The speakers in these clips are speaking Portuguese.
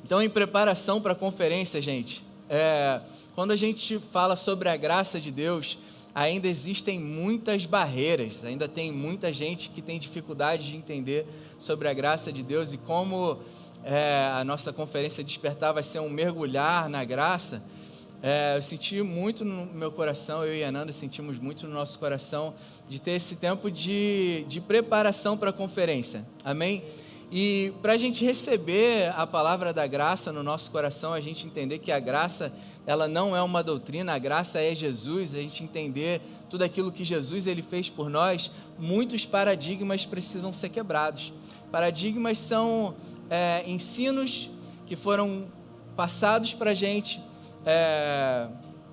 Então, em preparação para a conferência, gente, quando a gente fala sobre a graça de Deus, ainda existem muitas barreiras, ainda tem muita gente que tem dificuldade de entender sobre a graça de Deus e como a nossa conferência Despertar vai ser um mergulhar na graça. Eu senti muito no meu coração, eu e a Ananda sentimos muito no nosso coração de ter esse tempo de preparação para a conferência, amém? E para a gente receber a palavra da graça no nosso coração, a gente entender que a graça, ela não é uma doutrina, a graça é Jesus, a gente entender tudo aquilo que Jesus ele fez por nós, muitos paradigmas precisam ser quebrados. Paradigmas são ensinos que foram passados para a gente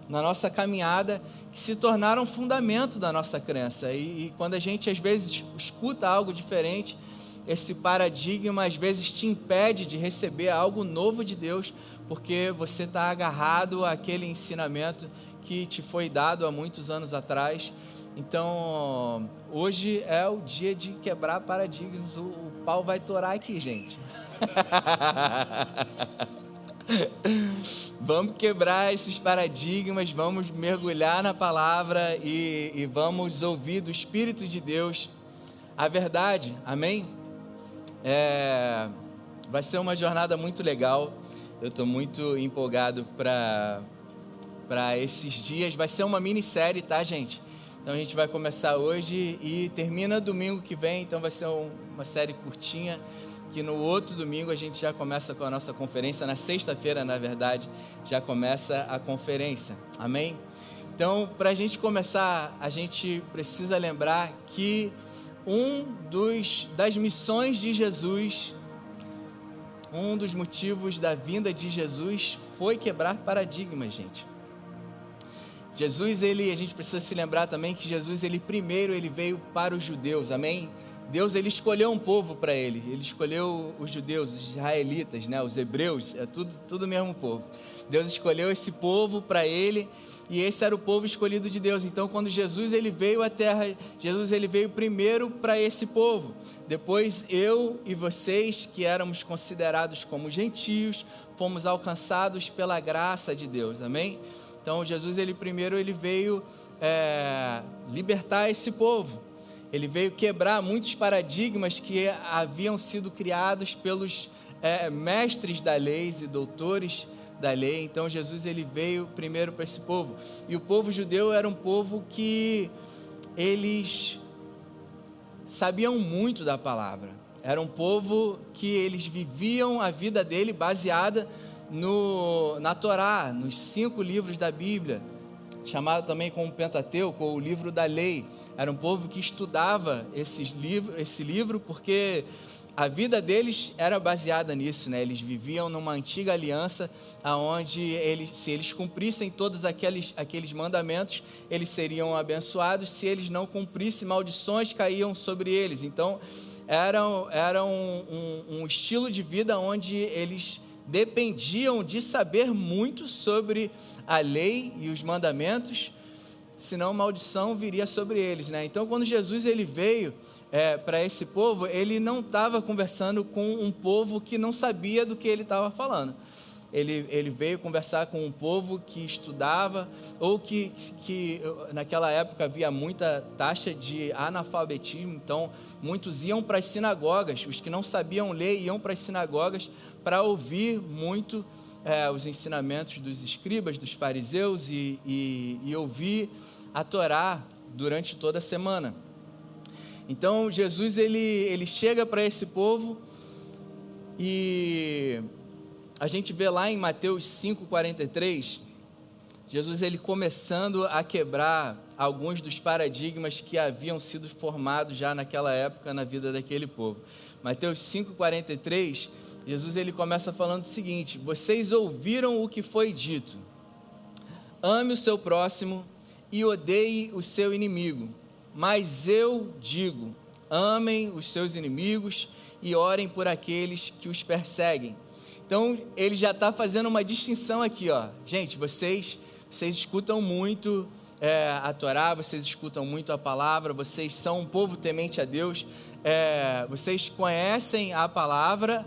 na nossa caminhada, que se tornaram fundamento da nossa crença. E quando a gente às vezes escuta algo diferente, esse paradigma às vezes te impede de receber algo novo de Deus, porque você está agarrado àquele ensinamento que te foi dado há muitos anos atrás. Então, hoje é o dia de quebrar paradigmas. O pau vai torar aqui, gente. Vamos quebrar esses paradigmas, vamos mergulhar na palavra e vamos ouvir do Espírito de Deus a verdade, amém? Vai ser uma jornada muito legal, eu estou muito empolgado para esses dias. Vai ser uma minissérie, tá, gente? Então a gente vai começar hoje e termina domingo que vem, então vai ser uma série curtinha, que no outro domingo a gente já começa com a nossa conferência, na sexta-feira, na verdade, já começa a conferência, amém? Então, para a gente começar, a gente precisa lembrar que das missões de Jesus, um dos motivos da vinda de Jesus foi quebrar paradigmas, gente. Jesus, a gente precisa se lembrar também que Jesus, primeiro veio para os judeus, amém? Deus, ele escolheu um povo para ele escolheu os judeus, os israelitas, né? Os hebreus, tudo o mesmo povo. Deus escolheu esse povo para ele, e esse era o povo escolhido de Deus. Então, quando Jesus ele veio à terra, Jesus ele veio primeiro para esse povo. Depois, eu e vocês, que éramos considerados como gentios, fomos alcançados pela graça de Deus, amém? Então, Jesus primeiro veio libertar esse povo. Ele veio quebrar muitos paradigmas que haviam sido criados pelos mestres da lei e doutores da lei. Então Jesus veio primeiro para esse povo. E o povo judeu era um povo que eles sabiam muito da palavra. Era um povo que eles viviam a vida dele baseada na Torá, nos 5 livros da Bíblia, chamado também como Pentateuco, ou o livro da lei. Era um povo que estudava esse livro, porque a vida deles era baseada nisso, né? Eles viviam numa antiga aliança, onde se eles cumprissem todos aqueles mandamentos, eles seriam abençoados. Se eles não cumprissem, maldições caíam sobre eles. Então, era um estilo de vida onde eles dependiam de saber muito sobre a lei e os mandamentos, senão maldição viria sobre eles, né? Então, quando Jesus veio para esse povo, ele não estava conversando com um povo que não sabia do que ele estava falando. Ele veio conversar com um povo que estudava, ou que naquela época havia muita taxa de analfabetismo. Então muitos iam para as sinagogas, os que não sabiam ler iam para as sinagogas para ouvir muito os ensinamentos dos escribas, dos fariseus, e ouvir a Torá durante toda a semana. Então Jesus ele chega para esse povo, e a gente vê lá em Mateus 5,43, Jesus começando a quebrar alguns dos paradigmas que haviam sido formados já naquela época na vida daquele povo. Mateus 5,43, Jesus começa falando o seguinte: vocês ouviram o que foi dito, ame o seu próximo e odeie o seu inimigo. Mas eu digo, amem os seus inimigos e orem por aqueles que os perseguem. Então, ele já está fazendo uma distinção aqui, ó. Gente, vocês escutam muito a Torá, vocês escutam muito a palavra, vocês são um povo temente a Deus, vocês conhecem a palavra,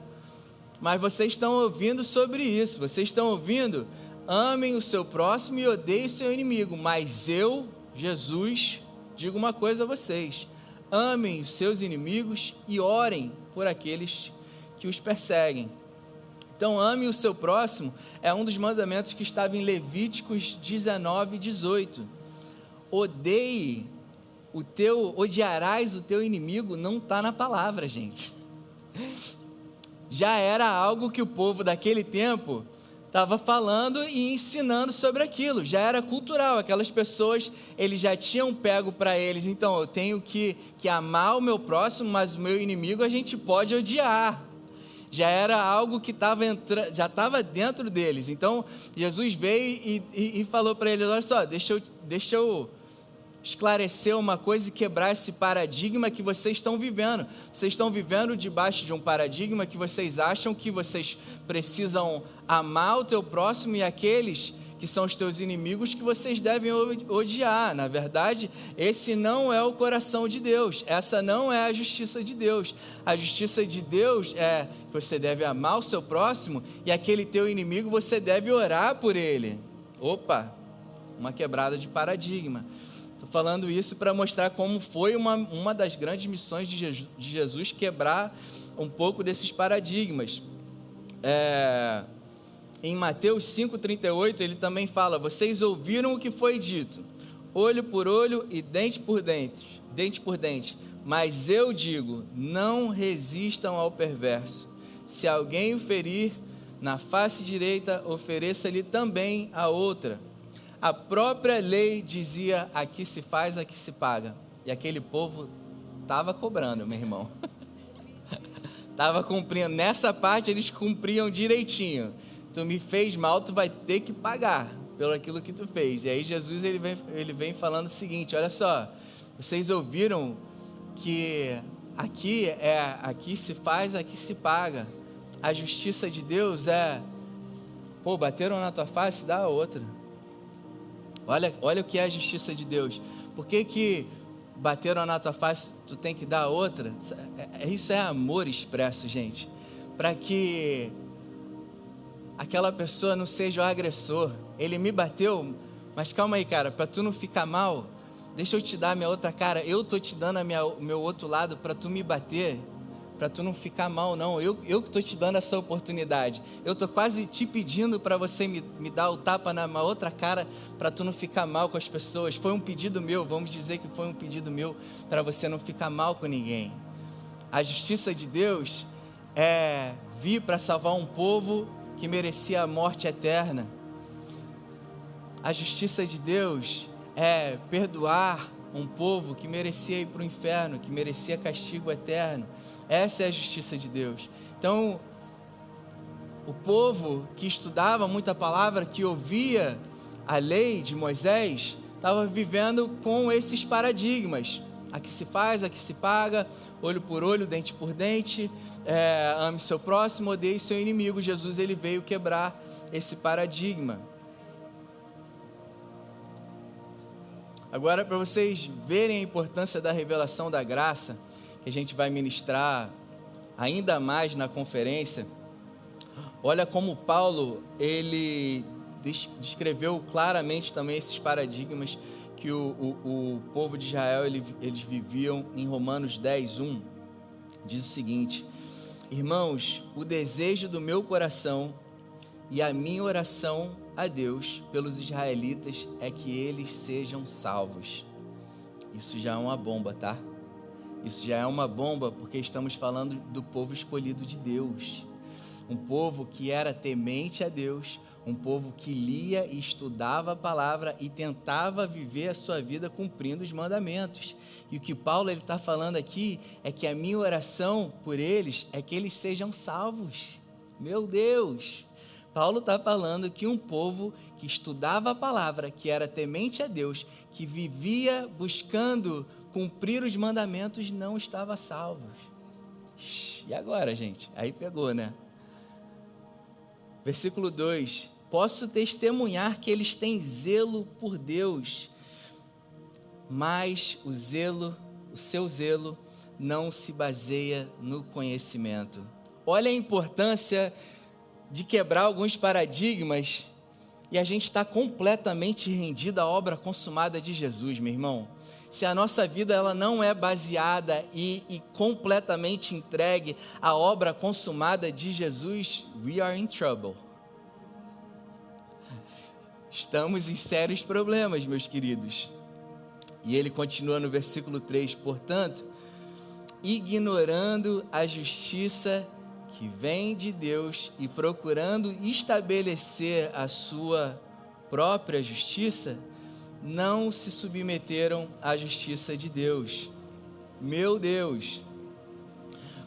mas vocês estão ouvindo sobre isso, vocês estão ouvindo, amem o seu próximo e odeiem o seu inimigo, mas eu, Jesus, digo uma coisa a vocês, amem os seus inimigos e orem por aqueles que os perseguem. Então, ame o seu próximo é um dos mandamentos que estava em Levíticos 19, 18. Odiarás o teu inimigo, não está na palavra, gente. Já era algo que o povo daquele tempo estava falando e ensinando sobre aquilo, já era cultural, aquelas pessoas, eles já tinham pego para eles, então eu tenho que amar o meu próximo, mas o meu inimigo a gente pode odiar. Já era algo que já estava dentro deles. Então Jesus veio e falou para eles: olha só, deixa eu esclarecer uma coisa e quebrar esse paradigma que vocês estão vivendo. Vocês estão vivendo debaixo de um paradigma que vocês acham que vocês precisam amar o teu próximo e aqueles que são os teus inimigos que vocês devem odiar. Na verdade, esse não é o coração de Deus, essa não é a justiça de Deus. A justiça de Deus é que você deve amar o seu próximo e aquele teu inimigo você deve orar por ele. Opa, uma quebrada de paradigma. Estou falando isso para mostrar como foi uma das grandes missões de Jesus quebrar um pouco desses paradigmas. Em Mateus 5,38, ele também fala: vocês ouviram o que foi dito, olho por olho e dente por dente, mas eu digo, não resistam ao perverso. Se alguém o ferir na face direita, ofereça-lhe também a outra. A própria lei dizia: aqui se faz, aqui se paga. E aquele povo estava cobrando, meu irmão. Estava cumprindo, nessa parte eles cumpriam direitinho. Tu me fez mal, tu vai ter que pagar pelo aquilo que tu fez. E aí Jesus ele vem falando o seguinte: olha só, vocês ouviram que aqui se faz, aqui se paga. A justiça de Deus bateram na tua face, dá a outra. Olha o que é a justiça de Deus. Por que bateram na tua face, tu tem que dar a outra? Isso é amor expresso, gente. Para que aquela pessoa não seja o agressor. Ele me bateu, mas calma aí, cara, para tu não ficar mal, deixa eu te dar a minha outra cara. Eu estou te dando o meu outro lado para tu me bater, para tu não ficar mal, não. Eu que estou te dando essa oportunidade. Eu estou quase te pedindo para você me dar o tapa na minha outra cara, para tu não ficar mal com as pessoas. Foi um pedido meu, vamos dizer que foi um pedido meu, para você não ficar mal com ninguém. A justiça de Deus é vir para salvar um povo que merecia a morte eterna. A justiça de Deus é perdoar um povo que merecia ir para o inferno, que merecia castigo eterno. Essa é a justiça de Deus. Então, o povo que estudava muita palavra, que ouvia a lei de Moisés, estava vivendo com esses paradigmas. Aqui se faz, aqui se paga, olho por olho, dente por dente, ame seu próximo, odeie seu inimigo. Jesus ele veio quebrar esse paradigma. Agora, para vocês verem a importância da revelação da graça, que a gente vai ministrar ainda mais na conferência, olha como Paulo ele descreveu claramente também esses paradigmas que o povo de Israel eles viviam em Romanos 10:1. Diz o seguinte: irmãos, o desejo do meu coração e a minha oração a Deus pelos israelitas é que eles sejam salvos. Isso já é uma bomba, tá? Isso já é uma bomba, porque estamos falando do povo escolhido de Deus. Um povo que era temente a Deus, um povo que lia e estudava a palavra e tentava viver a sua vida cumprindo os mandamentos. E o que Paulo está falando aqui é que a minha oração por eles é que eles sejam salvos. Meu Deus! Paulo está falando que um povo que estudava a palavra, que era temente a Deus, que vivia buscando cumprir os mandamentos, não estava salvo. E agora, gente? Aí pegou, né? Versículo 2: posso testemunhar que eles têm zelo por Deus, mas o seu zelo não se baseia no conhecimento. olha a importância de quebrar alguns paradigmas e a gente está completamente rendido à obra consumada de Jesus, meu irmão. Se a nossa vida ela não é baseada e completamente entregue à obra consumada de Jesus, we are in trouble. Estamos em sérios problemas, meus queridos. E ele continua no versículo 3, portanto, ignorando a justiça que vem de Deus e procurando estabelecer a sua própria justiça, não se submeteram à justiça de Deus. Meu Deus!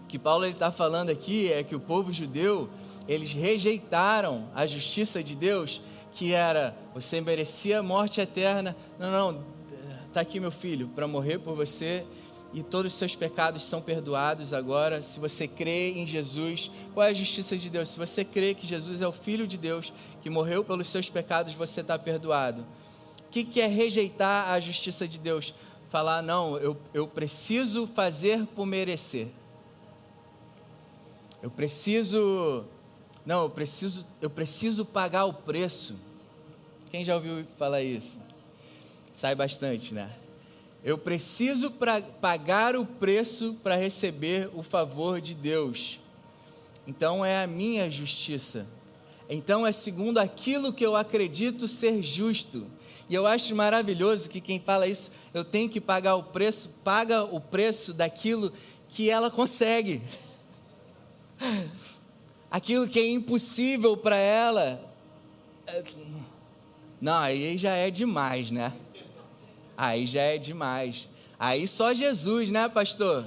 O que Paulo está falando aqui é que o povo judeu, eles rejeitaram a justiça de Deus, que era, você merecia morte eterna. Não, está aqui meu filho, para morrer por você, e todos os seus pecados são perdoados agora, se você crê em Jesus. Qual é a justiça de Deus? Se você crê que Jesus é o Filho de Deus, que morreu pelos seus pecados, você está perdoado. O que é rejeitar a justiça de Deus? Falar, não, eu preciso fazer por merecer. Eu preciso pagar o preço. Quem já ouviu falar isso? Sai bastante, né? Eu preciso pagar o preço para receber o favor de Deus. Então é a minha justiça. Então é segundo aquilo que eu acredito ser justo. E eu acho maravilhoso que quem fala isso, eu tenho que pagar o preço, paga o preço daquilo que ela consegue. Aquilo que é impossível para ela. Não, aí já é demais, né? Aí já é demais. Aí só Jesus, né, pastor?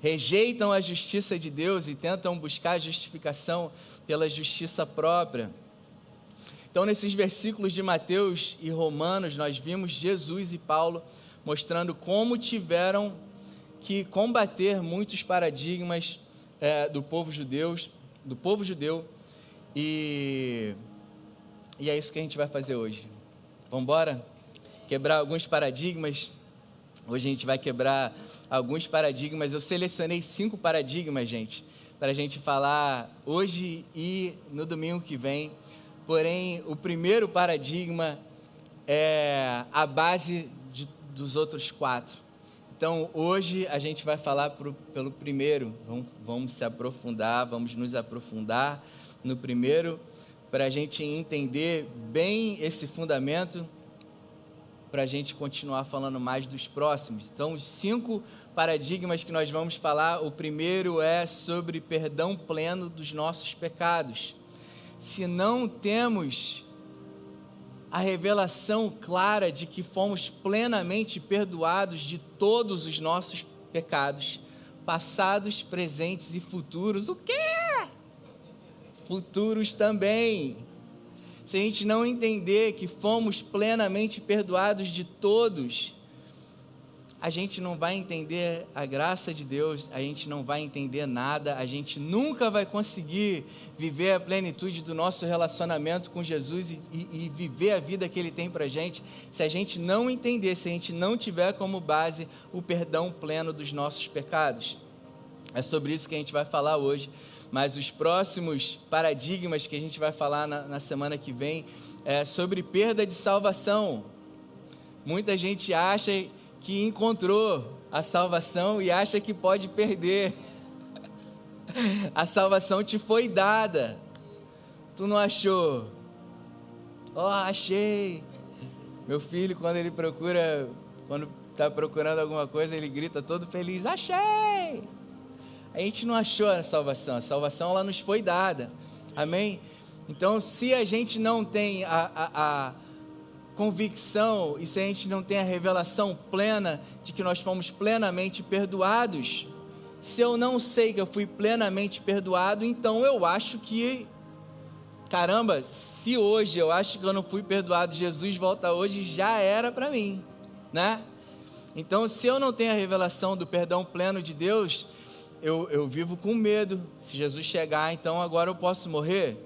Rejeitam a justiça de Deus e tentam buscar justificação pela justiça própria. Então, nesses versículos de Mateus e Romanos, nós vimos Jesus e Paulo mostrando como tiveram que combater muitos paradigmas do povo judeu, e é isso que a gente vai fazer hoje. Vamos embora? Quebrar alguns paradigmas. Hoje a gente vai quebrar alguns paradigmas. Eu selecionei 5 paradigmas, gente, para a gente falar hoje e no domingo que vem. Porém, o primeiro paradigma é a base dos outros 4. Então, hoje a gente vai falar pelo primeiro. Vamos nos aprofundar no primeiro, para a gente entender bem esse fundamento, para a gente continuar falando mais dos próximos. Então, os 5 paradigmas que nós vamos falar, o primeiro é sobre perdão pleno dos nossos pecados. Se não temos a revelação clara de que fomos plenamente perdoados de todos os nossos pecados, passados, presentes e futuros, o quê? Futuros também. Se a gente não entender que fomos plenamente perdoados de todos, a gente não vai entender a graça de Deus, a gente não vai entender nada, a gente nunca vai conseguir viver a plenitude do nosso relacionamento com Jesus e viver a vida que Ele tem para a gente, se a gente não entender, se a gente não tiver como base o perdão pleno dos nossos pecados. É sobre isso que a gente vai falar hoje, mas os próximos paradigmas que a gente vai falar na semana que vem é sobre perda de salvação. Muita gente acha que encontrou a salvação e acha que pode perder. A salvação te foi dada. Tu não achou? Achei. Meu filho, quando está procurando alguma coisa, ele grita todo feliz, achei. A gente não achou a salvação ela nos foi dada. Amém? Então, se a gente não tem a convicção e se a gente não tem a revelação plena de que nós fomos plenamente perdoados, se eu não sei que eu fui plenamente perdoado, então eu acho que, caramba, se hoje eu acho que eu não fui perdoado, Jesus volta hoje, já era para mim, né? Então, se eu não tenho a revelação do perdão pleno de Deus, eu vivo com medo. Se Jesus chegar, então agora eu posso morrer?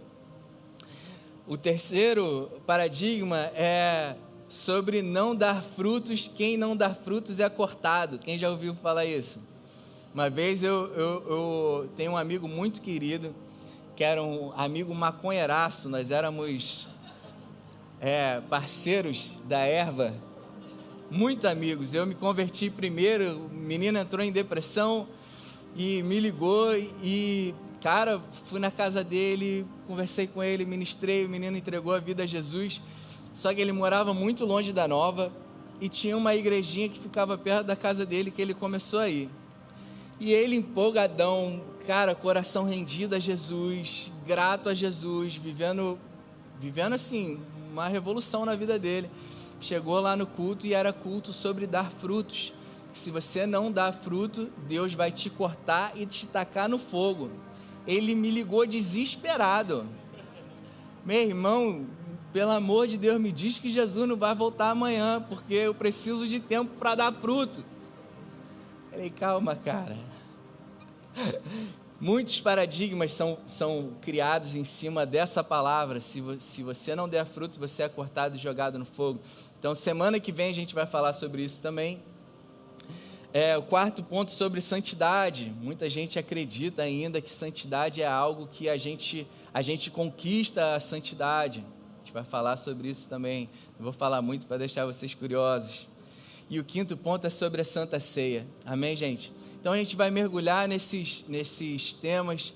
O terceiro paradigma é sobre não dar frutos. Quem não dá frutos é cortado. Quem já ouviu falar isso? Uma vez eu tenho um amigo muito querido, que era um amigo maconheiraço, nós éramos parceiros da erva, muito amigos. Eu me converti primeiro, o menino entrou em depressão e me ligou e, cara, fui na casa dele, conversei com ele, ministrei, o menino entregou a vida a Jesus, só que ele morava muito longe da Nova e tinha uma igrejinha que ficava perto da casa dele que ele começou a ir. E ele empolgadão, cara, coração rendido a Jesus, grato a Jesus, vivendo assim, uma revolução na vida dele. Chegou lá no culto e era culto sobre dar frutos. Se você não dá fruto, Deus vai te cortar e te tacar no fogo. Ele me ligou desesperado. Meu irmão, pelo amor de Deus, me diz que Jesus não vai voltar amanhã, porque eu preciso de tempo para dar fruto. Eu falei, calma, cara. Muitos paradigmas são criados em cima dessa palavra. Se você não der fruto, você é cortado e jogado no fogo. Então, semana que vem a gente vai falar sobre isso também. O quarto ponto sobre santidade. Muita gente acredita ainda que santidade é algo que a gente conquista a santidade. A gente vai falar sobre isso também. Não vou falar muito para deixar vocês curiosos. E o quinto ponto é sobre a Santa Ceia. Amém, gente? Então a gente vai mergulhar nesses temas,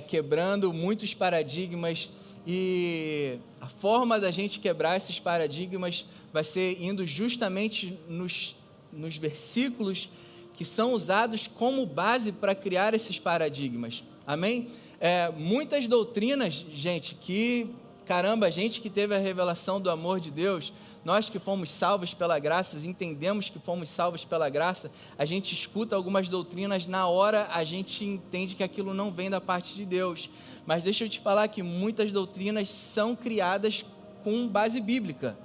quebrando muitos paradigmas, e a forma da gente quebrar esses paradigmas vai ser indo justamente nos versículos que são usados como base para criar esses paradigmas. Amém? Muitas doutrinas, gente, a gente que teve a revelação do amor de Deus, nós que fomos salvos pela graça, entendemos que fomos salvos pela graça, a gente escuta algumas doutrinas, na hora a gente entende que aquilo não vem da parte de Deus. Mas deixa eu te falar que muitas doutrinas são criadas com base bíblica.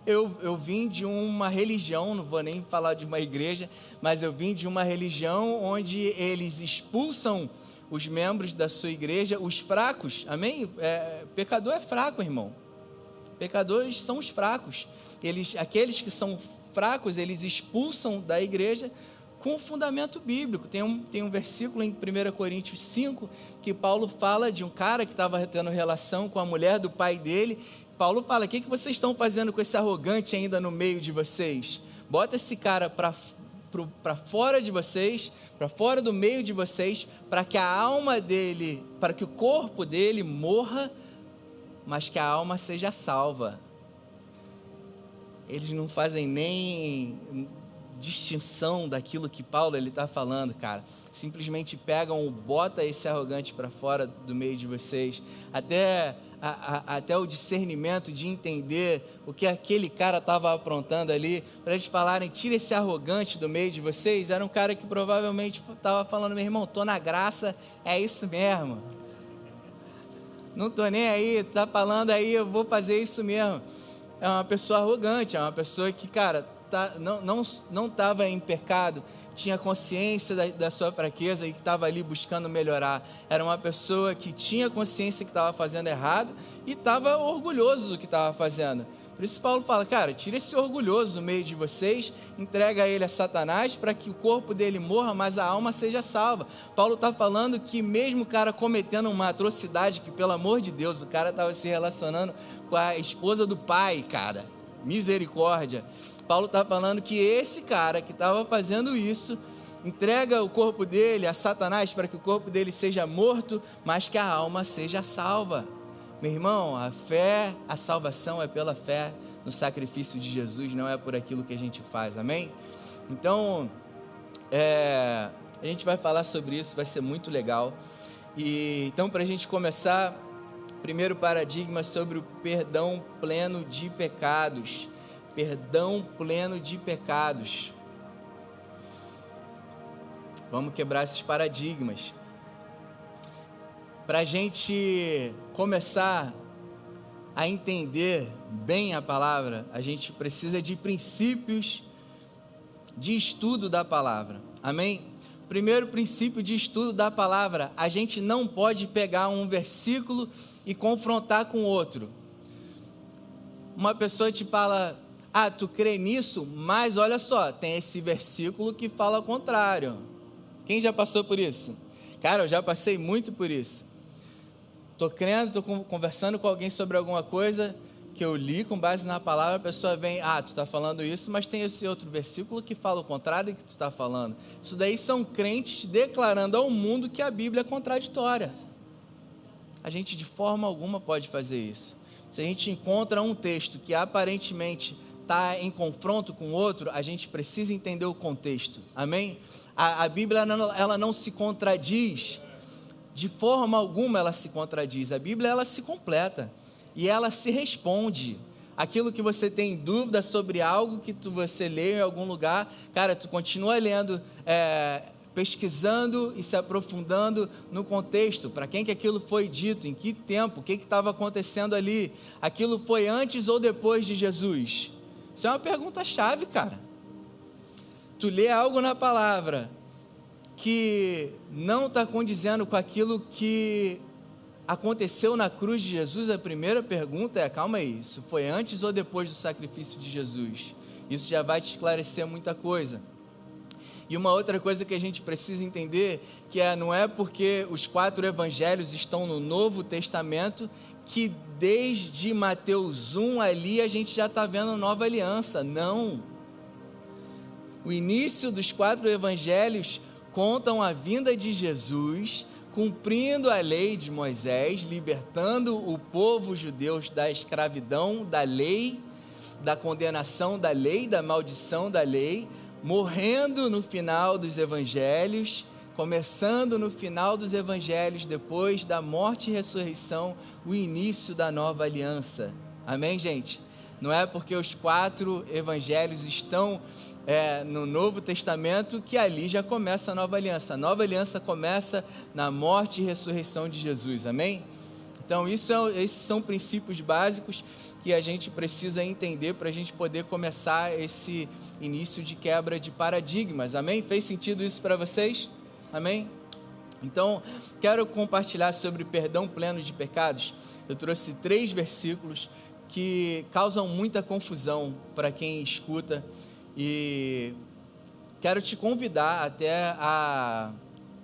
Eu vim de uma religião, não vou nem falar de uma igreja, mas eu vim de uma religião onde eles expulsam os membros da sua igreja, os fracos, amém? Pecador é fraco, irmão. Pecadores são os fracos. Aqueles que são fracos, eles expulsam da igreja com fundamento bíblico. Tem um versículo em 1 Coríntios 5, que Paulo fala de um cara que estava tendo relação com a mulher do pai dele. Paulo fala, o que vocês estão fazendo com esse arrogante ainda no meio de vocês? Bota esse cara para fora de vocês, para fora do meio de vocês, para que a alma dele, para que o corpo dele morra, mas que a alma seja salva. Eles não fazem nem distinção daquilo que Paulo está falando, cara. Simplesmente pegam, bota esse arrogante para fora do meio de vocês, até o discernimento de entender o que aquele cara estava aprontando ali, para eles falarem, tira esse arrogante do meio de vocês. Era um cara que provavelmente estava falando, meu irmão, tô na graça, é isso mesmo, não tô nem aí, tá falando aí, eu vou fazer isso mesmo. É uma pessoa arrogante, é uma pessoa que, cara, não estava em pecado, tinha consciência da sua fraqueza e que estava ali buscando melhorar. Era uma pessoa que tinha consciência que estava fazendo errado e estava orgulhoso do que estava fazendo. Por isso Paulo fala, cara, tira esse orgulhoso do meio de vocês, entrega ele a Satanás para que o corpo dele morra, mas a alma seja salva. Paulo está falando que mesmo o cara cometendo uma atrocidade, que pelo amor de Deus, o cara estava se relacionando com a esposa do pai, cara, misericórdia. Paulo está falando que esse cara que estava fazendo isso, entrega o corpo dele a Satanás para que o corpo dele seja morto, mas que a alma seja salva. Meu irmão, a fé, a salvação é pela fé no sacrifício de Jesus, não é por aquilo que a gente faz, amém? Então, a gente vai falar sobre isso, vai ser muito legal. Então, para a gente começar, primeiro paradigma sobre o perdão pleno de pecados. Perdão pleno de pecados. Vamos quebrar esses paradigmas. Para a gente começar a entender bem a palavra, a gente precisa de princípios de estudo da palavra. Amém? Primeiro princípio de estudo da palavra: a gente não pode pegar um versículo e confrontar com outro. Uma pessoa te fala, tu crê nisso? Mas olha só, tem esse versículo que fala o contrário. Quem já passou por isso? Cara, eu já passei muito por isso. Estou conversando com alguém sobre alguma coisa que eu li com base na palavra, a pessoa vem, tu está falando isso, mas tem esse outro versículo que fala o contrário do que tu está falando. Isso daí são crentes declarando ao mundo que a Bíblia é contraditória. A gente de forma alguma pode fazer isso. Se a gente encontra um texto que aparentemente está em confronto com o outro, a gente precisa entender o contexto, amém? A Bíblia ela não se contradiz, de forma alguma ela se contradiz, a Bíblia ela se completa e ela se responde. Aquilo que você tem dúvida sobre algo que você leu em algum lugar, cara, tu continua lendo, pesquisando e se aprofundando no contexto, para quem que aquilo foi dito, em que tempo, o que estava acontecendo ali, aquilo foi antes ou depois de Jesus? Isso é uma pergunta-chave, cara. Tu lê algo na palavra que não está condizendo com aquilo que aconteceu na cruz de Jesus, a primeira pergunta é, calma aí, isso foi antes ou depois do sacrifício de Jesus? Isso já vai te esclarecer muita coisa. E uma outra coisa que a gente precisa entender, que não é porque os 4 evangelhos estão no Novo Testamento, que desde Mateus 1 ali a gente já está vendo nova aliança. Não. O início dos 4 evangelhos contam a vinda de Jesus, cumprindo a lei de Moisés, libertando o povo judeu da escravidão da lei, da condenação da lei, da maldição da lei, morrendo no final dos evangelhos, começando no final dos evangelhos, depois da morte e ressurreição, o início da nova aliança. Amém, gente? Não é porque os 4 evangelhos estão no Novo Testamento que ali já começa a nova aliança. A nova aliança começa na morte e ressurreição de Jesus, amém? Então esses são princípios básicos que a gente precisa entender para a gente poder começar esse início de quebra de paradigmas, amém? Fez sentido isso para vocês? Amém? Então, quero compartilhar sobre perdão pleno de pecados. Eu trouxe 3 versículos que causam muita confusão para quem escuta e quero te convidar até a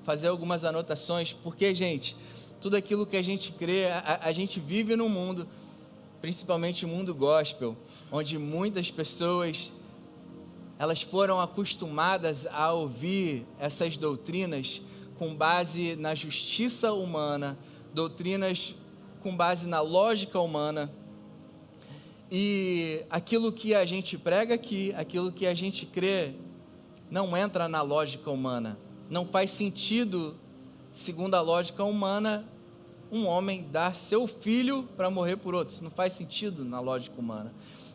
fazer algumas anotações, porque, gente, tudo aquilo que a gente crê, a gente vive num mundo, principalmente o mundo gospel, onde muitas pessoas, elas foram acostumadas a ouvir essas doutrinas com base na justiça humana, doutrinas com base na lógica humana, e aquilo que a gente prega aqui, aquilo que a gente crê, não entra na lógica humana. Não faz sentido, segundo a lógica humana, um homem dar seu filho para morrer por outro. Isso não faz sentido na lógica humana.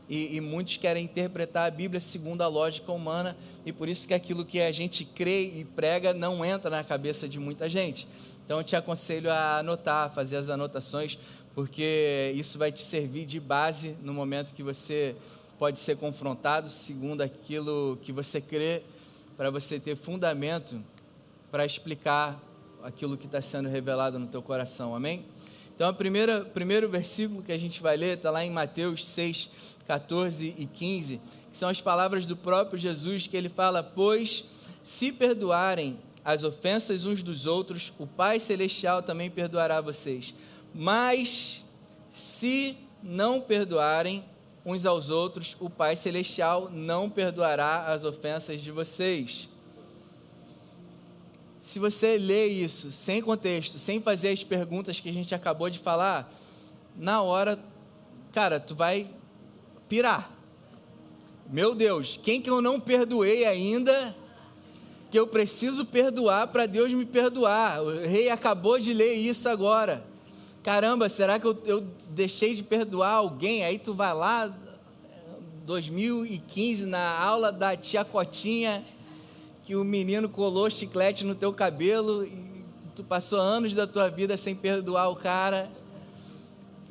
E muitos querem interpretar a Bíblia segundo a lógica humana, e por isso que aquilo que a gente crê e prega não entra na cabeça de muita gente. Então eu te aconselho a anotar, fazer as anotações, porque isso vai te servir de base no momento que você pode ser confrontado segundo aquilo que você crê, para você ter fundamento para explicar aquilo que está sendo revelado no teu coração, amém? Então, o primeiro versículo que a gente vai ler está lá em Mateus 6, 14 e 15, que são as palavras do próprio Jesus, que ele fala: pois se perdoarem as ofensas uns dos outros, o Pai Celestial também perdoará vocês. Mas se não perdoarem uns aos outros, o Pai Celestial não perdoará as ofensas de vocês. Se você lê isso sem contexto, sem fazer as perguntas que a gente acabou de falar, na hora, cara, tu vai pirar. Meu Deus, quem que eu não perdoei ainda, que eu preciso perdoar para Deus me perdoar? O rei acabou de ler isso agora. Caramba, será que eu deixei de perdoar alguém? Aí tu vai lá, 2015, na aula da tia Cotinha, que o menino colou chiclete no teu cabelo, e tu passou anos da tua vida sem perdoar o cara,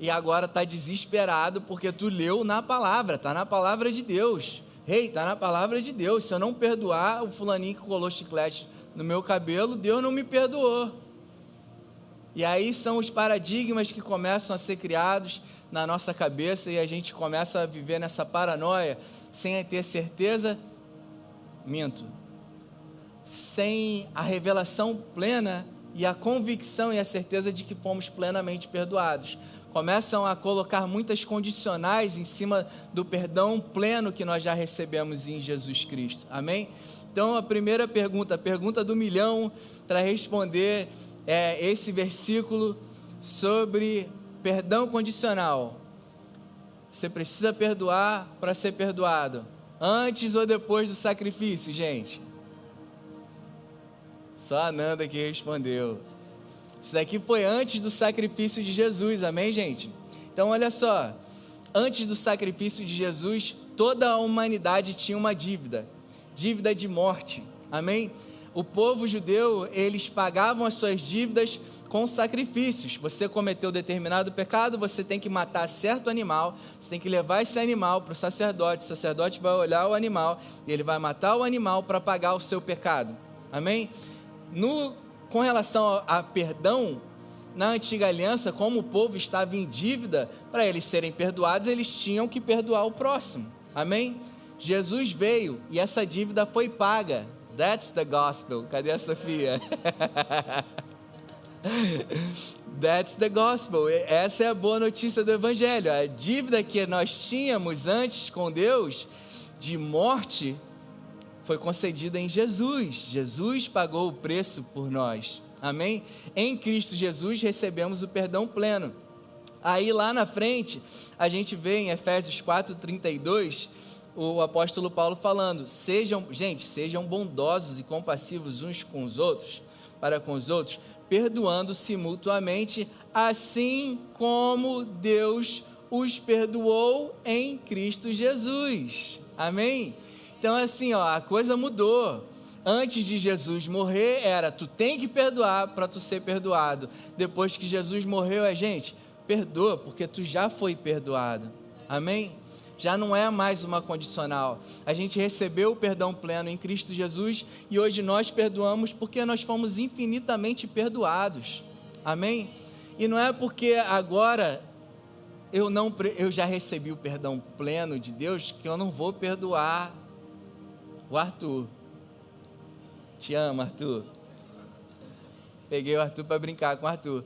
e agora está desesperado porque tu leu na palavra, está na palavra de Deus. Rei, está na palavra de Deus. Se eu não perdoar o fulaninho que colou chiclete no meu cabelo, Deus não me perdoou. E aí são os paradigmas que começam a ser criados na nossa cabeça, e a gente começa a viver nessa paranoia, sem ter certeza, sem a revelação plena e a convicção e a certeza de que fomos plenamente perdoados. Começam a colocar muitas condicionais em cima do perdão pleno que nós já recebemos em Jesus Cristo. Amém? Então, a primeira pergunta, a pergunta do milhão para responder é esse versículo sobre perdão condicional. Você precisa perdoar para ser perdoado. Antes ou depois do sacrifício, gente? Só a Nanda que respondeu. Isso daqui foi antes do sacrifício de Jesus, amém, gente? Então, olha só. Antes do sacrifício de Jesus, toda a humanidade tinha uma dívida. Dívida de morte, amém? O povo judeu, eles pagavam as suas dívidas com sacrifícios. Você cometeu determinado pecado, você tem que matar certo animal, você tem que levar esse animal para o sacerdote vai olhar o animal, e ele vai matar o animal para pagar o seu pecado, amém? Com relação a perdão, na antiga aliança, como o povo estava em dívida, para eles serem perdoados, eles tinham que perdoar o próximo, amém? Jesus veio e essa dívida foi paga. That's the gospel. Cadê a Sofia? That's the gospel. Essa é a boa notícia do Evangelho. A dívida que nós tínhamos antes com Deus, de morte, foi concedida em Jesus. Jesus pagou o preço por nós. Amém? Em Cristo Jesus recebemos o perdão pleno. Aí lá na frente, a gente vê em Efésios 4:32, o apóstolo Paulo falando, sejam bondosos e compassivos uns com os outros, para com os outros, perdoando-se mutuamente, assim como Deus os perdoou em Cristo Jesus. Amém? Então assim, a coisa mudou. Antes de Jesus morrer era, tu tem que perdoar para tu ser perdoado. Depois que Jesus morreu, perdoa, porque tu já foi perdoado. Amém? Já não é mais uma condicional. A gente recebeu o perdão pleno em Cristo Jesus e hoje nós perdoamos porque nós fomos infinitamente perdoados. Amém? E não é porque agora eu já recebi o perdão pleno de Deus que eu não vou perdoar o Arthur. Te amo, Arthur. Peguei o Arthur para brincar com o Arthur.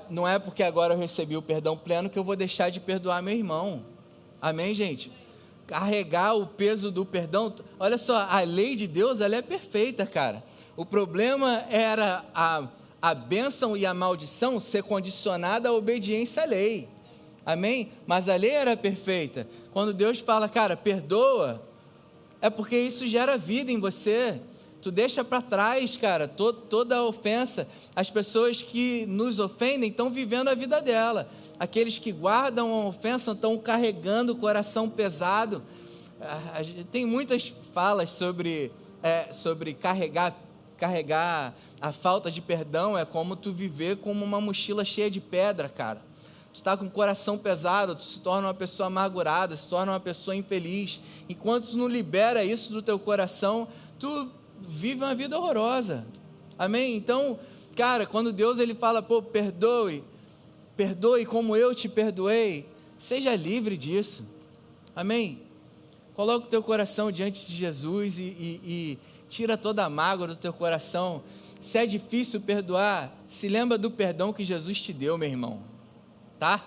Não é porque agora eu recebi o perdão pleno que eu vou deixar de perdoar meu irmão. Amém, gente? Carregar o peso do perdão. Olha só, a lei de Deus, ela é perfeita, cara. O problema era a bênção e a maldição ser condicionada à obediência à lei. Amém? Mas a lei era perfeita. Quando Deus fala, cara, perdoa, é porque isso gera vida em você. Tu deixa para trás, cara, toda a ofensa. As pessoas que nos ofendem estão vivendo a vida dela. Aqueles que guardam a ofensa estão carregando o coração pesado. Tem muitas falas sobre carregar a falta de perdão. É como tu viver como uma mochila cheia de pedra, cara. Tu está com o coração pesado, tu se torna uma pessoa amargurada, se torna uma pessoa infeliz. Enquanto tu não libera isso do teu coração, tu vive uma vida horrorosa. Amém? Então, cara, quando Deus ele fala, perdoe como eu te perdoei, seja livre disso. Amém? Coloca o teu coração diante de Jesus e tira toda a mágoa do teu coração. Se é difícil perdoar, se lembra do perdão que Jesus te deu, meu irmão. Tá?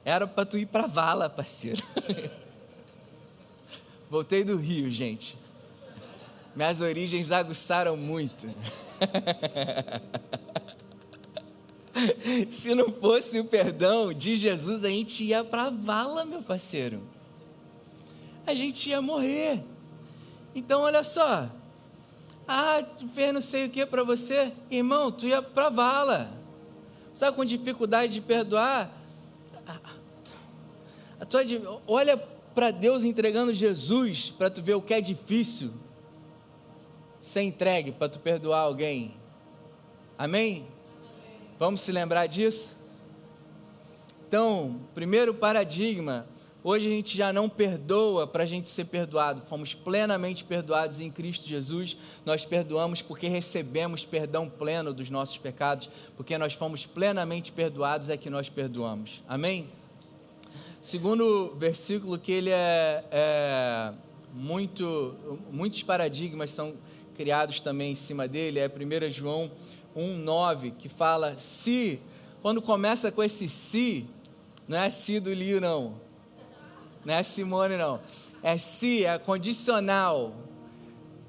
Era para tu ir para vala, parceiro. Voltei do Rio, gente. Minhas origens aguçaram muito. Se não fosse o perdão de Jesus, a gente ia para vala, meu parceiro. A gente ia morrer. Então, olha só. Fez não sei o que para você. Irmão, tu ia para vala. Sabe, com dificuldade de perdoar? Olha para Deus entregando Jesus, para tu ver o que é difícil ser entregue para tu perdoar alguém. Amém? Vamos se lembrar disso? Então, primeiro paradigma, hoje a gente já não perdoa para a gente ser perdoado, fomos plenamente perdoados em Cristo Jesus, nós perdoamos porque recebemos perdão pleno dos nossos pecados, porque nós fomos plenamente perdoados é que nós perdoamos. Amém? Segundo versículo que ele é muitos paradigmas são criados também em cima dele. É 1 João 1,9, que fala se, quando começa com esse se, não é se do Lio não é Simone não, é se, é condicional.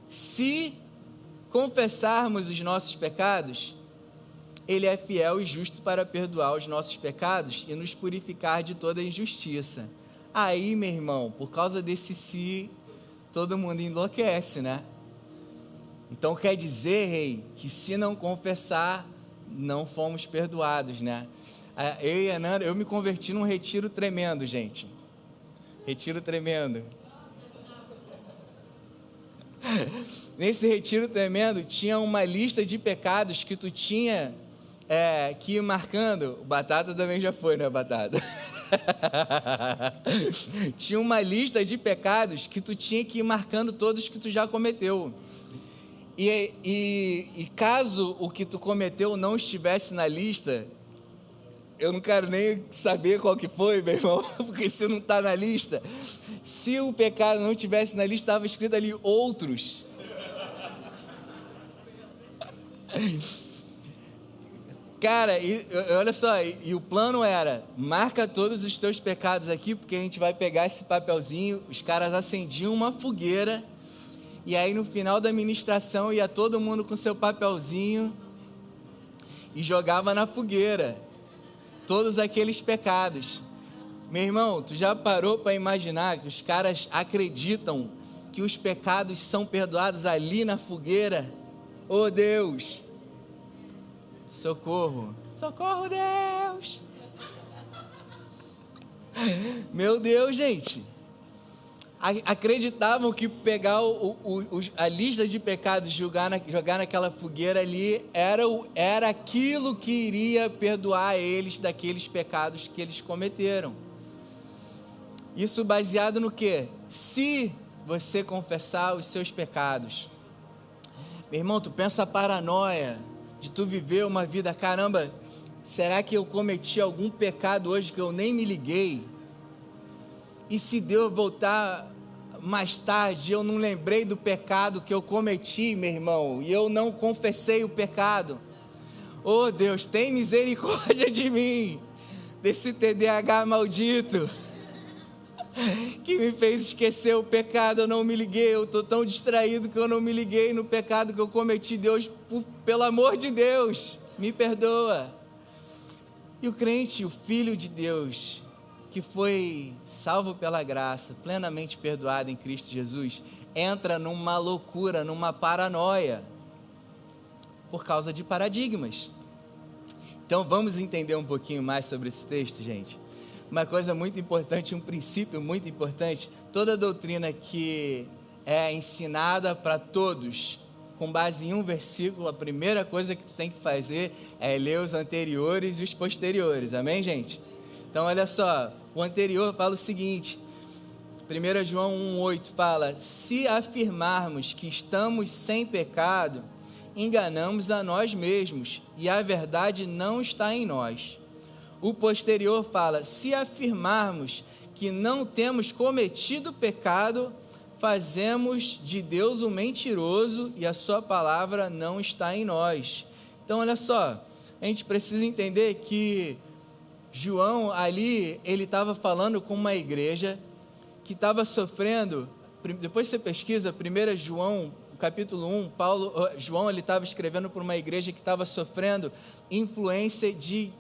Se confessarmos os nossos pecados, Ele é fiel e justo para perdoar os nossos pecados e nos purificar de toda injustiça. Aí, meu irmão, por causa desse se, todo mundo enlouquece, né? Então quer dizer, rei, que se não confessar, não fomos perdoados, né? Eu e a Nanda, eu me converti num retiro tremendo, gente. Retiro tremendo. Nesse retiro tremendo, tinha uma lista de pecados que tu tinha que ir marcando. O Batata também já foi, né, Batata? Tinha uma lista de pecados que tu tinha que ir marcando todos que tu já cometeu. E caso o que tu cometeu não estivesse na lista, eu não quero nem saber qual que foi, meu irmão, porque se não está na lista, se o pecado não estivesse na lista, estava escrito ali outros. Cara, olha só, e o plano era, marca todos os teus pecados aqui, porque a gente vai pegar esse papelzinho. Os caras acendiam uma fogueira, e aí no final da ministração ia todo mundo com seu papelzinho e jogava na fogueira todos aqueles pecados. Meu irmão, tu já parou para imaginar que os caras acreditam que os pecados são perdoados ali na fogueira? Oh Deus! Socorro! Socorro, Deus! Meu Deus, gente! Acreditavam que pegar a lista de pecados e jogar naquela fogueira ali era aquilo que iria perdoar eles daqueles pecados que eles cometeram. Isso baseado no quê? Se você confessar os seus pecados. Meu irmão, tu pensa a paranoia de tu viver uma vida, caramba, será que eu cometi algum pecado hoje que eu nem me liguei? E se Deus voltar mais tarde, eu não lembrei do pecado que eu cometi, meu irmão, e eu não confessei o pecado. Oh Deus, tem misericórdia de mim, desse TDAH maldito, que me fez esquecer o pecado. Eu não me liguei, eu estou tão distraído que eu não me liguei no pecado que eu cometi. Deus, pelo amor de Deus, me perdoa. E o crente, o filho de Deus, que foi salvo pela graça, plenamente perdoado em Cristo Jesus, entra numa loucura, numa paranoia, por causa de paradigmas. Então vamos entender um pouquinho mais sobre esse texto, gente. Uma coisa muito importante, um princípio muito importante: toda doutrina que é ensinada para todos, com base em um versículo, a primeira coisa que tu tem que fazer é ler os anteriores e os posteriores, amém, gente? Então olha só, o anterior fala o seguinte, 1 João 1,8 fala: se afirmarmos que estamos sem pecado, enganamos a nós mesmos, e a verdade não está em nós. O posterior fala: se afirmarmos que não temos cometido pecado, fazemos de Deus um mentiroso e a sua palavra não está em nós. Então olha só, a gente precisa entender que João ali, ele estava falando com uma igreja que estava sofrendo. Depois você pesquisa 1 João capítulo 1, João ele estava escrevendo para uma igreja que estava sofrendo influência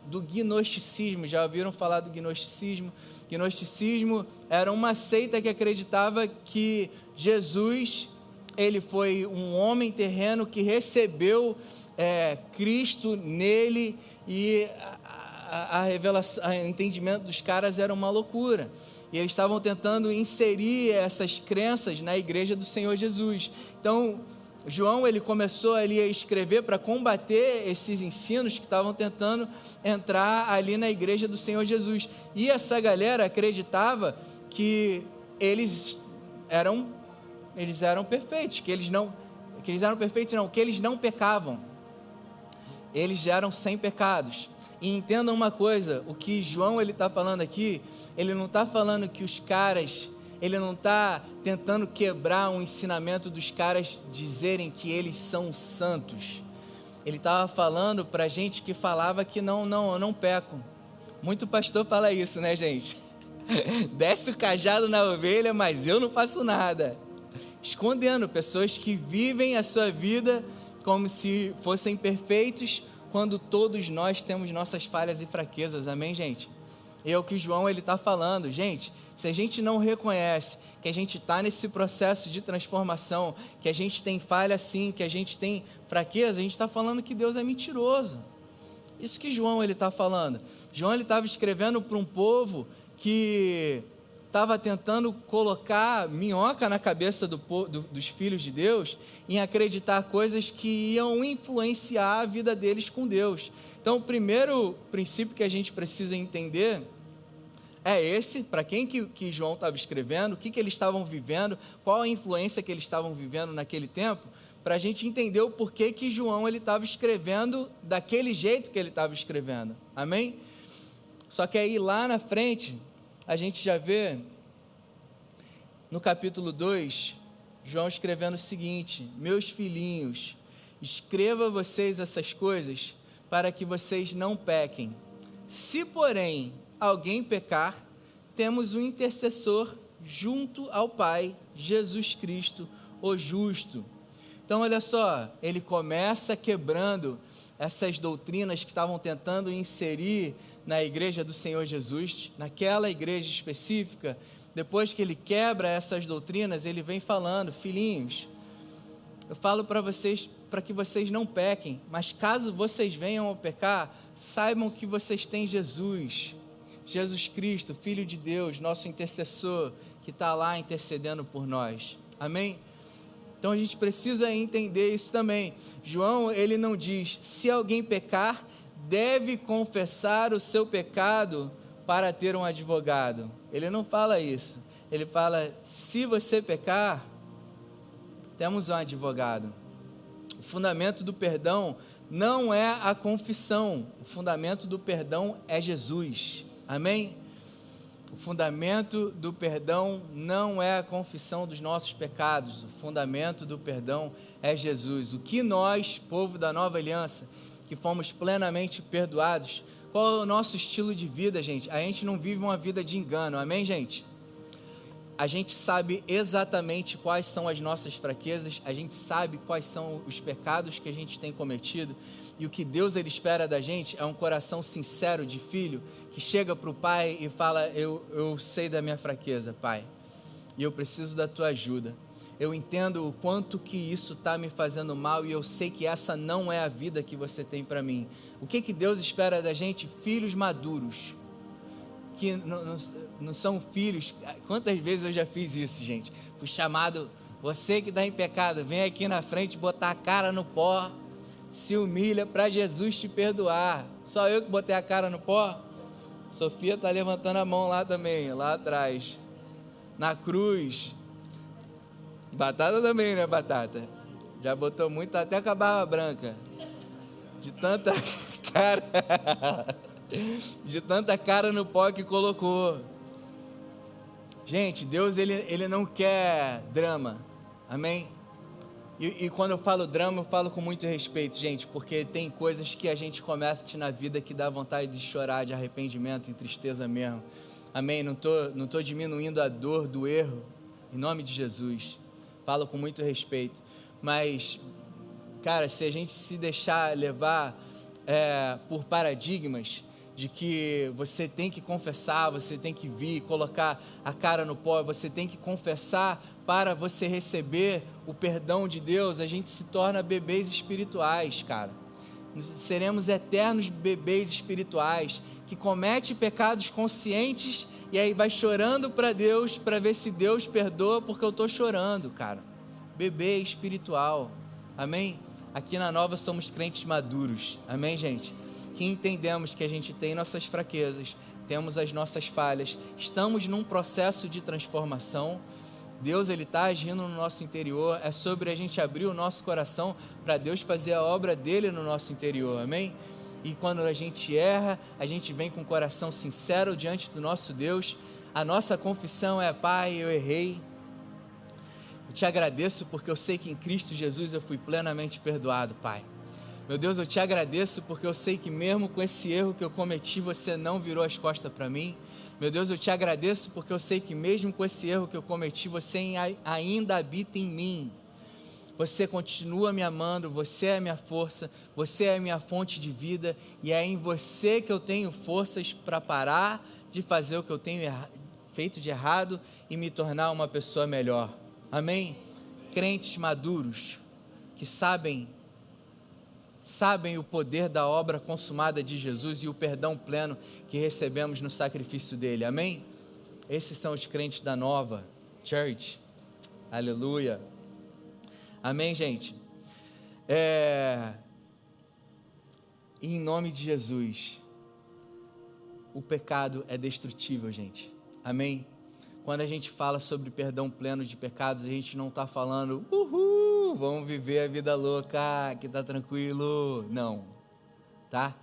do gnosticismo. Já ouviram falar do gnosticismo? Gnosticismo era uma seita que acreditava que Jesus, ele foi um homem terreno que recebeu Cristo nele, e a revelação, o entendimento dos caras era uma loucura. E eles estavam tentando inserir essas crenças na igreja do Senhor Jesus. Então, João ele começou ali a escrever para combater esses ensinos que estavam tentando entrar ali na igreja do Senhor Jesus. E essa galera acreditava que eles eram perfeitos, que eles não pecavam. Eles eram sem pecados. E entendam uma coisa, o que João está falando aqui, ele não está falando que os caras ele não está tentando quebrar um ensinamento dos caras dizerem que eles são santos. Ele estava falando para gente que falava que eu não peco. Muito pastor fala isso, né, gente? Desce o cajado na ovelha, mas eu não faço nada. Escondendo pessoas que vivem a sua vida como se fossem perfeitos, quando todos nós temos nossas falhas e fraquezas, amém, gente? E é o que João está falando, gente. Se a gente não reconhece que a gente está nesse processo de transformação, que a gente tem falha sim, que a gente tem fraqueza, a gente está falando que Deus é mentiroso. Isso que João está falando. João estava escrevendo para um povo que estava tentando colocar minhoca na cabeça dos filhos de Deus, em acreditar coisas que iam influenciar a vida deles com Deus. Então, o primeiro princípio que a gente precisa entender é esse, para quem que João estava escrevendo, o que eles estavam vivendo, qual a influência que eles estavam vivendo naquele tempo, para a gente entender o porquê que João estava escrevendo daquele jeito que ele estava escrevendo, amém? Só que aí lá na frente, a gente já vê, no capítulo 2, João escrevendo o seguinte: meus filhinhos, escreva vocês essas coisas para que vocês não pequem. Se, porém, alguém pecar, temos um intercessor junto ao Pai, Jesus Cristo, o justo. Então, olha só, ele começa quebrando essas doutrinas que estavam tentando inserir na igreja do Senhor Jesus, naquela igreja específica. Depois que ele quebra essas doutrinas, ele vem falando: filhinhos, eu falo para vocês, para que vocês não pequem, mas caso vocês venham a pecar, saibam que vocês têm Jesus Cristo, Filho de Deus, nosso intercessor, que está lá intercedendo por nós, amém? Então a gente precisa entender isso também. João, ele não diz, se alguém pecar, deve confessar o seu pecado para ter um advogado. Ele não fala isso, ele fala, se você pecar, temos um advogado. O fundamento do perdão não é a confissão, o fundamento do perdão é Jesus, amém? O fundamento do perdão não é a confissão dos nossos pecados, o fundamento do perdão é Jesus. O que nós, povo da nova aliança, que fomos plenamente perdoados, qual é o nosso estilo de vida, gente? A gente não vive uma vida de engano, amém, gente? A gente sabe exatamente quais são as nossas fraquezas, a gente sabe quais são os pecados que a gente tem cometido, e o que Deus ele espera da gente é um coração sincero de filho, que chega para o pai e fala, eu sei da minha fraqueza, pai, e eu preciso da tua ajuda. Eu entendo o quanto que isso está me fazendo mal e eu sei que essa não é a vida que você tem para mim. O que Deus espera da gente? Filhos maduros, que não são filhos. Quantas vezes eu já fiz isso, gente? Fui chamado, você que está em pecado, vem aqui na frente botar a cara no pó, se humilha para Jesus te perdoar. Só eu que botei a cara no pó? Sofia está levantando a mão lá também, lá atrás, na cruz. Batata também, né, Batata? Já botou muito, até com a barba branca. De tanta cara, de tanta cara no pó que colocou. Gente, Deus, ele não quer drama, amém? E quando eu falo drama, eu falo com muito respeito, gente, porque tem coisas que a gente comete na vida que dá vontade de chorar, de arrependimento e tristeza mesmo, amém? Não tô diminuindo a dor do erro, em nome de Jesus. Falo com muito respeito, mas, cara, se a gente se deixar levar por paradigmas de que você tem que confessar, você tem que vir, colocar a cara no pó, você tem que confessar para você receber o perdão de Deus, a gente se torna bebês espirituais, cara. Seremos eternos bebês espirituais, que comete pecados conscientes e aí vai chorando para Deus, para ver se Deus perdoa, porque eu estou chorando, cara. Bebê espiritual, amém? Aqui na Nova somos crentes maduros, amém, gente? Que entendemos que a gente tem nossas fraquezas, temos as nossas falhas, estamos num processo de transformação. Deus, ele está agindo no nosso interior, é sobre a gente abrir o nosso coração para Deus fazer a obra dele no nosso interior, amém? E quando a gente erra, a gente vem com o coração sincero diante do nosso Deus, A nossa confissão é: Pai, eu errei. Eu te agradeço porque eu sei que em Cristo Jesus eu fui plenamente perdoado, Pai. Meu Deus, eu te agradeço porque eu sei que mesmo com esse erro que eu cometi, você não virou as costas para mim. Meu Deus, eu te agradeço porque eu sei que mesmo com esse erro que eu cometi, você ainda habita em mim. Você continua me amando, você é a minha força, você é a minha fonte de vida, e é em você que eu tenho forças para parar de fazer o que eu tenho feito de errado e me tornar uma pessoa melhor. Amém? Crentes maduros que sabem o poder da obra consumada de Jesus e o perdão pleno que recebemos no sacrifício dele. Amém? Esses são os crentes da Nova Church. Aleluia. Amém, gente? Em nome de Jesus, o pecado é destrutível, gente. Amém? Quando a gente fala sobre perdão pleno de pecados, a gente não está falando, vamos viver a vida louca, que tá tranquilo. Não, tá?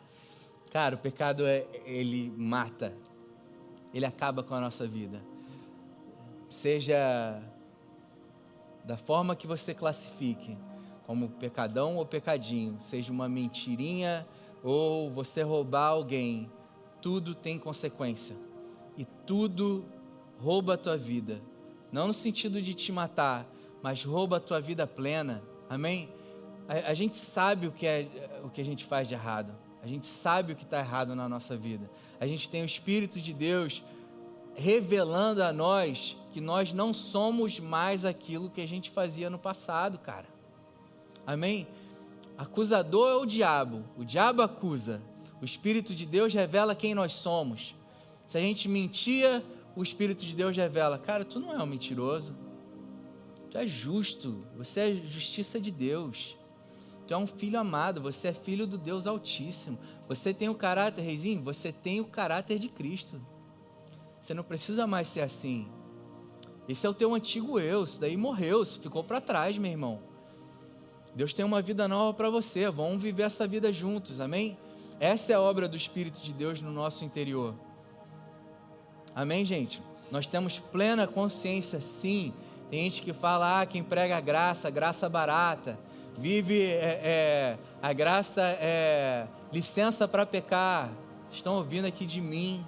Cara, o pecado, ele mata, ele acaba com a nossa vida. Seja da forma que você classifique, como pecadão ou pecadinho, seja uma mentirinha ou você roubar alguém, tudo tem consequência. E tudo rouba a tua vida, não no sentido de te matar, mas rouba a tua vida plena. Amém? A gente sabe o que a gente faz de errado, a gente sabe o que está errado na nossa vida, a gente tem o Espírito de Deus revelando a nós que nós não somos mais aquilo que a gente fazia no passado, cara. Amém? Acusador é o diabo acusa, o Espírito de Deus revela quem nós somos. Se a gente mentia, o Espírito de Deus revela: cara, tu não é um mentiroso, tu é justo, você é justiça de Deus, tu é um filho amado, você é filho do Deus Altíssimo, você tem o caráter, reizinho, você tem o caráter de Cristo, você não precisa mais ser assim. Esse é o teu antigo eu, isso daí morreu, isso ficou para trás, meu irmão. Deus tem uma vida nova para você, vamos viver essa vida juntos, amém? Essa é a obra do Espírito de Deus no nosso interior. Amém, gente? Nós temos plena consciência, sim. Tem gente que fala, quem prega a graça barata, vive a graça licença para pecar. Estão ouvindo aqui de mim,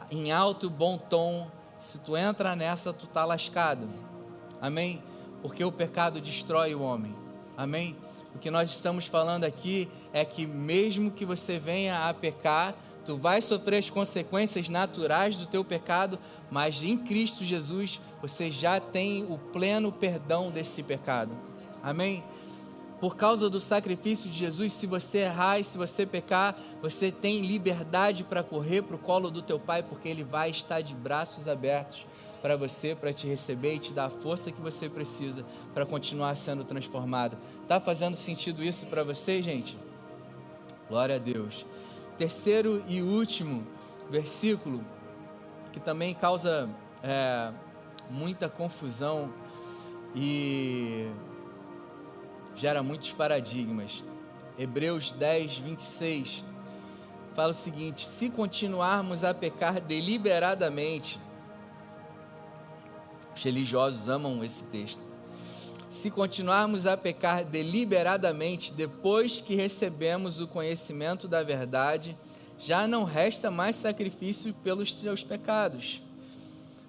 em alto bom tom. Se tu entra nessa, tu tá lascado. Amém? Porque o pecado destrói o homem. Amém? O que nós estamos falando aqui é que mesmo que você venha a pecar, tu vai sofrer as consequências naturais do teu pecado, mas em Cristo Jesus você já tem o pleno perdão desse pecado. Amém? Por causa do sacrifício de Jesus, se você errar e se você pecar, você tem liberdade para correr para o colo do teu Pai, porque Ele vai estar de braços abertos para você, para te receber e te dar a força que você precisa para continuar sendo transformado. Está fazendo sentido isso para você, gente? Glória a Deus. Terceiro e último versículo, que também causa muita confusão e gera muitos paradigmas. Hebreus 10, 26 fala o seguinte: se continuarmos a pecar deliberadamente, os religiosos amam esse texto, se continuarmos a pecar deliberadamente depois que recebemos o conhecimento da verdade, já não resta mais sacrifício pelos seus pecados,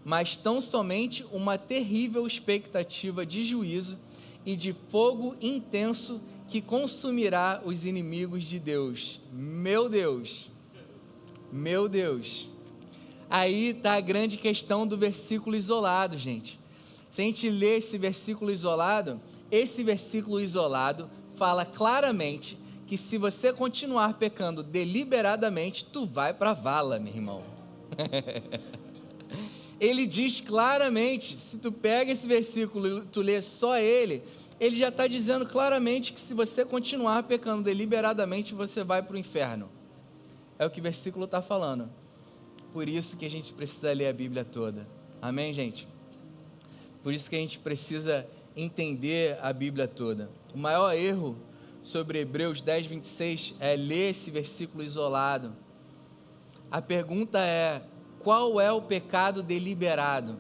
mas tão somente uma terrível expectativa de juízo e de fogo intenso que consumirá os inimigos de Deus. Meu Deus, meu Deus. Aí está a grande questão do versículo isolado, gente. Se a gente lê esse versículo isolado fala claramente que se você continuar pecando deliberadamente, tu vai para a vala, meu irmão. Ele diz claramente, se tu pega esse versículo e tu lê só ele já está dizendo claramente que se você continuar pecando deliberadamente, você vai para o inferno. É o que o versículo está falando. Por isso que a gente precisa ler a Bíblia toda. Amém, gente? Por isso que a gente precisa entender a Bíblia toda. O maior erro sobre Hebreus 10, 26 é ler esse versículo isolado. A pergunta é: qual é o pecado deliberado?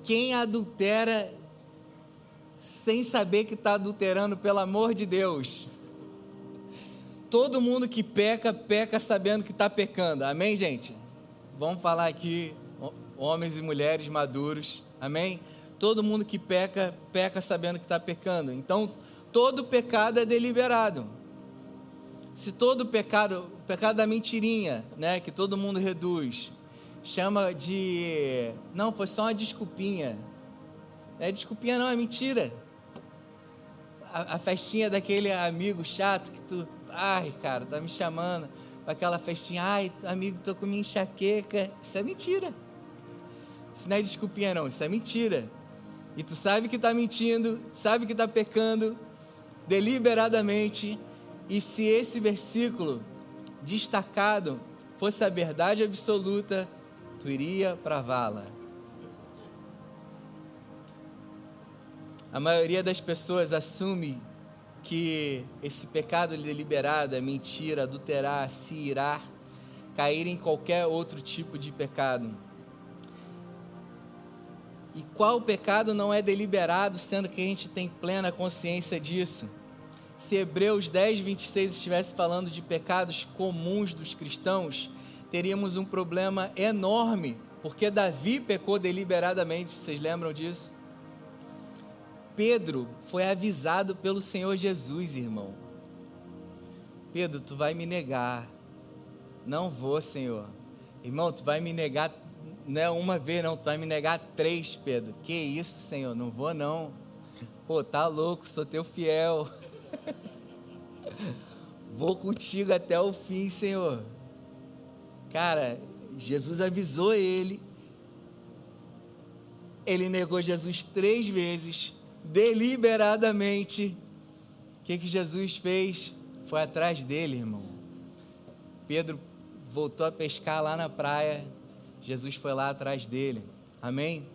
Quem adultera sem saber que está adulterando, pelo amor de Deus? Todo mundo que peca, peca sabendo que está pecando, amém, gente? Vamos falar aqui, homens e mulheres maduros, amém? Todo mundo que peca, peca sabendo que está pecando. Então, todo pecado é deliberado. Se todo pecado, o pecado da mentirinha, né, que todo mundo reduz, chama de, não, foi só uma desculpinha. Não é desculpinha não, é mentira. A festinha daquele amigo chato que tu, ai, cara, tá me chamando para aquela festinha, ai, amigo, tô com minha enxaqueca. Isso é mentira. Isso não é desculpinha não, isso é mentira. E tu sabe que está mentindo, sabe que está pecando deliberadamente. E se esse versículo destacado fosse a verdade absoluta, tu iria para a vala. A maioria das pessoas assume que esse pecado deliberado é mentira, adulterar, se irar, cair em qualquer outro tipo de pecado. E qual pecado não é deliberado, sendo que a gente tem plena consciência disso? Se Hebreus 10, 26 estivesse falando de pecados comuns dos cristãos, teríamos um problema enorme, porque Davi pecou deliberadamente, vocês lembram disso? Pedro foi avisado pelo Senhor Jesus, irmão. Pedro, tu vai me negar. Não vou, Senhor. Irmão, tu vai me negar, não é uma vez não, tu vai me negar 3, Pedro. Que isso, Senhor, não vou não. Pô, tá louco, sou teu fiel. Vou contigo até o fim, Senhor. Cara, Jesus avisou ele. Ele negou Jesus 3 vezes, deliberadamente. O que Jesus fez? Foi atrás dele, irmão. Pedro voltou a pescar lá na praia. Jesus foi lá atrás dele. Amém?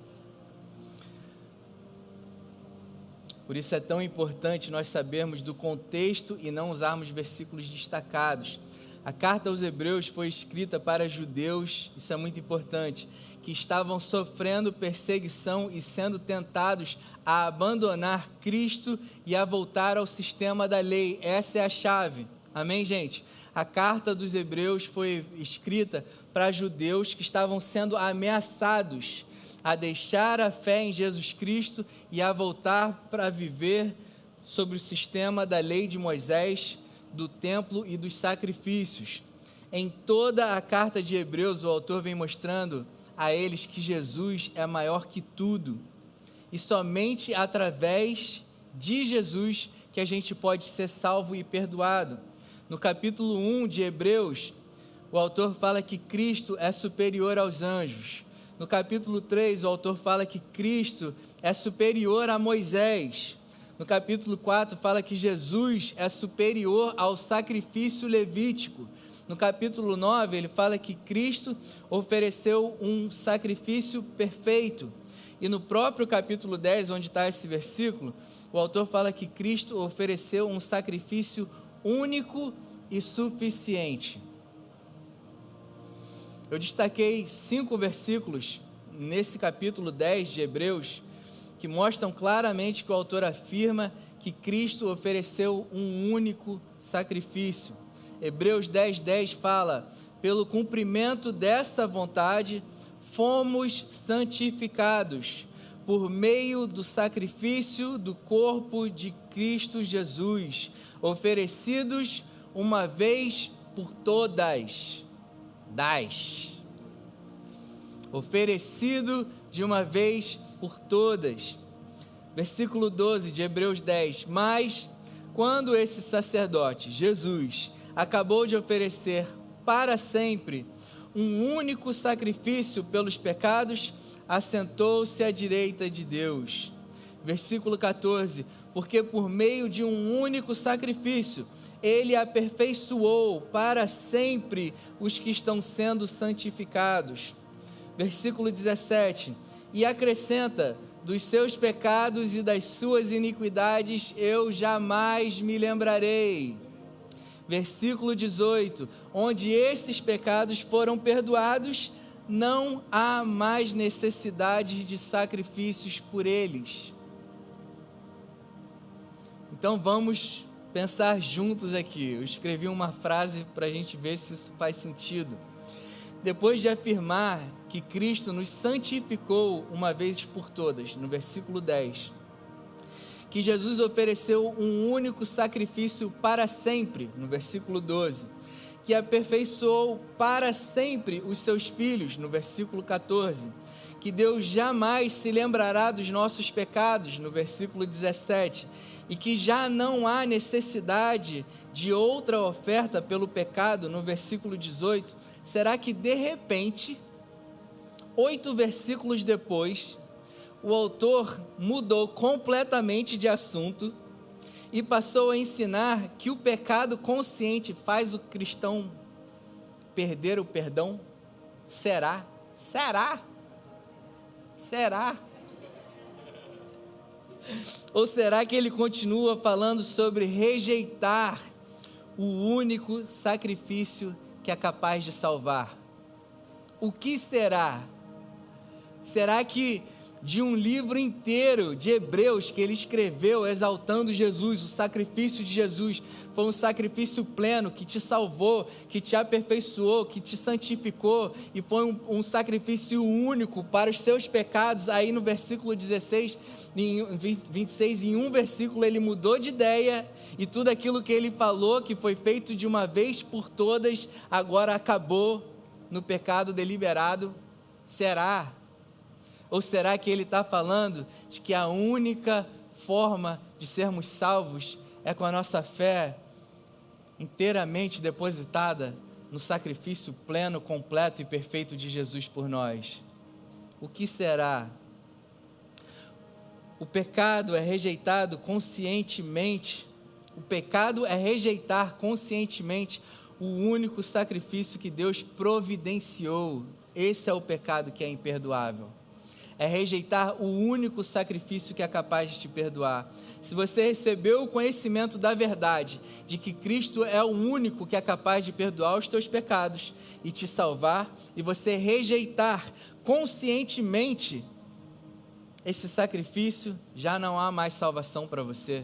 Por isso é tão importante nós sabermos do contexto e não usarmos versículos destacados. A carta aos Hebreus foi escrita para judeus, isso é muito importante, que estavam sofrendo perseguição e sendo tentados a abandonar Cristo e a voltar ao sistema da lei. Essa é a chave. Amém, gente? A carta dos Hebreus foi escrita para judeus que estavam sendo ameaçados a deixar a fé em Jesus Cristo e a voltar para viver sobre o sistema da lei de Moisés, do templo e dos sacrifícios. Em toda a carta de Hebreus, o autor vem mostrando a eles que Jesus é maior que tudo, e somente através de Jesus que a gente pode ser salvo e perdoado. No capítulo 1 de Hebreus, o autor fala que Cristo é superior aos anjos. No capítulo 3, o autor fala que Cristo é superior a Moisés. No capítulo 4, fala que Jesus é superior ao sacrifício levítico. No capítulo 9, ele fala que Cristo ofereceu um sacrifício perfeito. E no próprio capítulo 10, onde está esse versículo, o autor fala que Cristo ofereceu um sacrifício único e suficiente. Eu destaquei 5 versículos nesse capítulo 10 de Hebreus, que mostram claramente que o autor afirma que Cristo ofereceu um único sacrifício. Hebreus 10:10 fala: pelo cumprimento dessa vontade, fomos santificados por meio do sacrifício do corpo de Cristo Jesus, oferecidos uma vez por todas. Oferecido de uma vez por todas. Versículo 12 de Hebreus 10. Mas quando esse sacerdote, Jesus, acabou de oferecer para sempre um único sacrifício pelos pecados, assentou-se à direita de Deus. Versículo 14. Porque por meio de um único sacrifício, ele aperfeiçoou para sempre os que estão sendo santificados. Versículo 17. E acrescenta: dos seus pecados e das suas iniquidades eu jamais me lembrarei. Versículo 18: onde esses pecados foram perdoados, não há mais necessidade de sacrifícios por eles. Então vamos pensar juntos aqui. Eu escrevi uma frase para a gente ver se isso faz sentido. Depois de afirmar que Cristo nos santificou uma vez por todas, no versículo 10, que Jesus ofereceu um único sacrifício para sempre, no versículo 12, que aperfeiçoou para sempre os seus filhos, no versículo 14, que Deus jamais se lembrará dos nossos pecados, no versículo 17, e que já não há necessidade de outra oferta pelo pecado, no versículo 18, será que de repente, 8 versículos depois, o autor mudou completamente de assunto e passou a ensinar que o pecado consciente faz o cristão perder o perdão? Será? Será? Será? Ou será que ele continua falando sobre rejeitar o único sacrifício que é capaz de salvar? O que será? Será que de um livro inteiro de Hebreus que ele escreveu exaltando Jesus, o sacrifício de Jesus, foi um sacrifício pleno que te salvou, que te aperfeiçoou, que te santificou, e foi um sacrifício único para os seus pecados? Aí no versículo 16, 26, em um versículo ele mudou de ideia, e tudo aquilo que ele falou, que foi feito de uma vez por todas, agora acabou no pecado deliberado? Será? Ou será que ele está falando de que a única forma de sermos salvos é com a nossa fé inteiramente depositada no sacrifício pleno, completo e perfeito de Jesus por nós? O que será? O pecado é rejeitado conscientemente. O pecado é rejeitar conscientemente o único sacrifício que Deus providenciou. Esse é o pecado que é imperdoável. É rejeitar o único sacrifício que é capaz de te perdoar. Se você recebeu o conhecimento da verdade, de que Cristo é o único que é capaz de perdoar os teus pecados e te salvar, e você rejeitar conscientemente esse sacrifício, já não há mais salvação para você.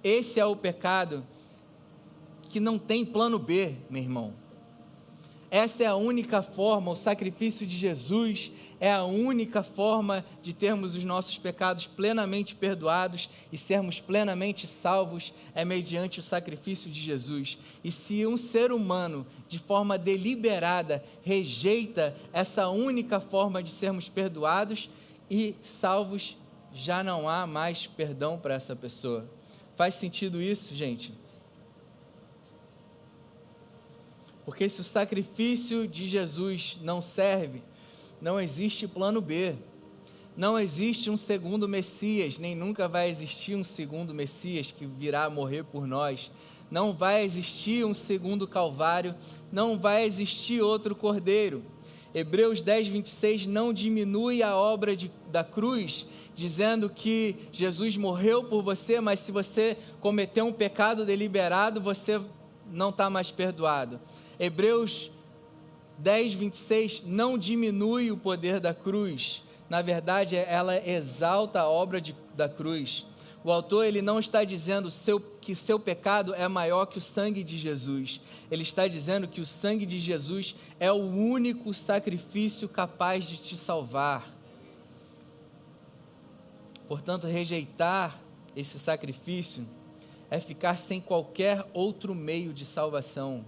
Esse é o pecado que não tem plano B, meu irmão. Essa é a única forma, o sacrifício de Jesus é a única forma de termos os nossos pecados plenamente perdoados e sermos plenamente salvos, é mediante o sacrifício de Jesus. E se um ser humano, de forma deliberada, rejeita essa única forma de sermos perdoados e salvos, já não há mais perdão para essa pessoa. Faz sentido isso, gente? Porque se o sacrifício de Jesus não serve, não existe plano B. Não existe um segundo Messias, nem nunca vai existir um segundo Messias que virá morrer por nós. Não vai existir um segundo Calvário, não vai existir outro Cordeiro. Hebreus 10, 26 não diminui a obra da cruz, dizendo que Jesus morreu por você, mas se você cometeu um pecado deliberado, você não está mais perdoado. Hebreus 10, 26 não diminui o poder da cruz. Na verdade, ela exalta a obra da cruz. O autor ele não está dizendo que seu pecado é maior que o sangue de Jesus. Ele está dizendo que o sangue de Jesus é o único sacrifício capaz de te salvar. Portanto, rejeitar esse sacrifício é ficar sem qualquer outro meio de salvação.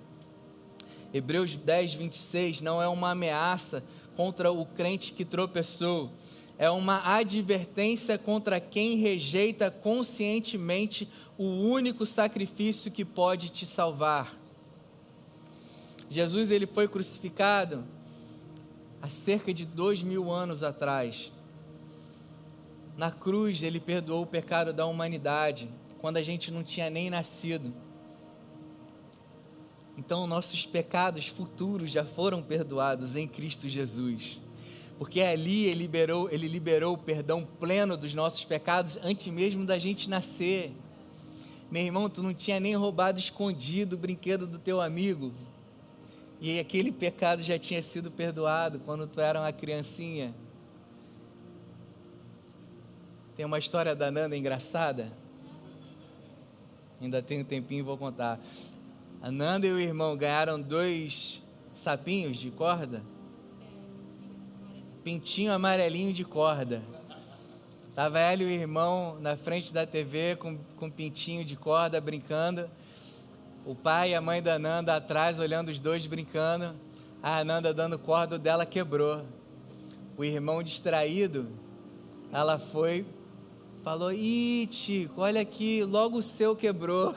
Hebreus 10, 26 não é uma ameaça contra o crente que tropeçou, é uma advertência contra quem rejeita conscientemente o único sacrifício que pode te salvar. Jesus ele foi crucificado há cerca de 2000 anos atrás. Na cruz ele perdoou o pecado da humanidade, quando a gente não tinha nem nascido. Então, nossos pecados futuros já foram perdoados em Cristo Jesus, porque ali ele liberou o perdão pleno dos nossos pecados antes mesmo da gente nascer. Meu irmão, tu não tinha nem roubado escondido o brinquedo do teu amigo. E aquele pecado já tinha sido perdoado quando tu era uma criancinha. Tem uma história da Nanda engraçada. Ainda tem um tempinho e vou contar. A Nanda e o irmão ganharam 2 sapinhos de corda. Pintinho amarelinho de corda. Estava ela e o irmão na frente da TV com pintinho de corda brincando. O pai e a mãe da Nanda atrás olhando os dois brincando. A Nanda dando corda, o dela quebrou. O irmão distraído, ela foi, falou: ih, Tico, olha aqui, logo o seu quebrou.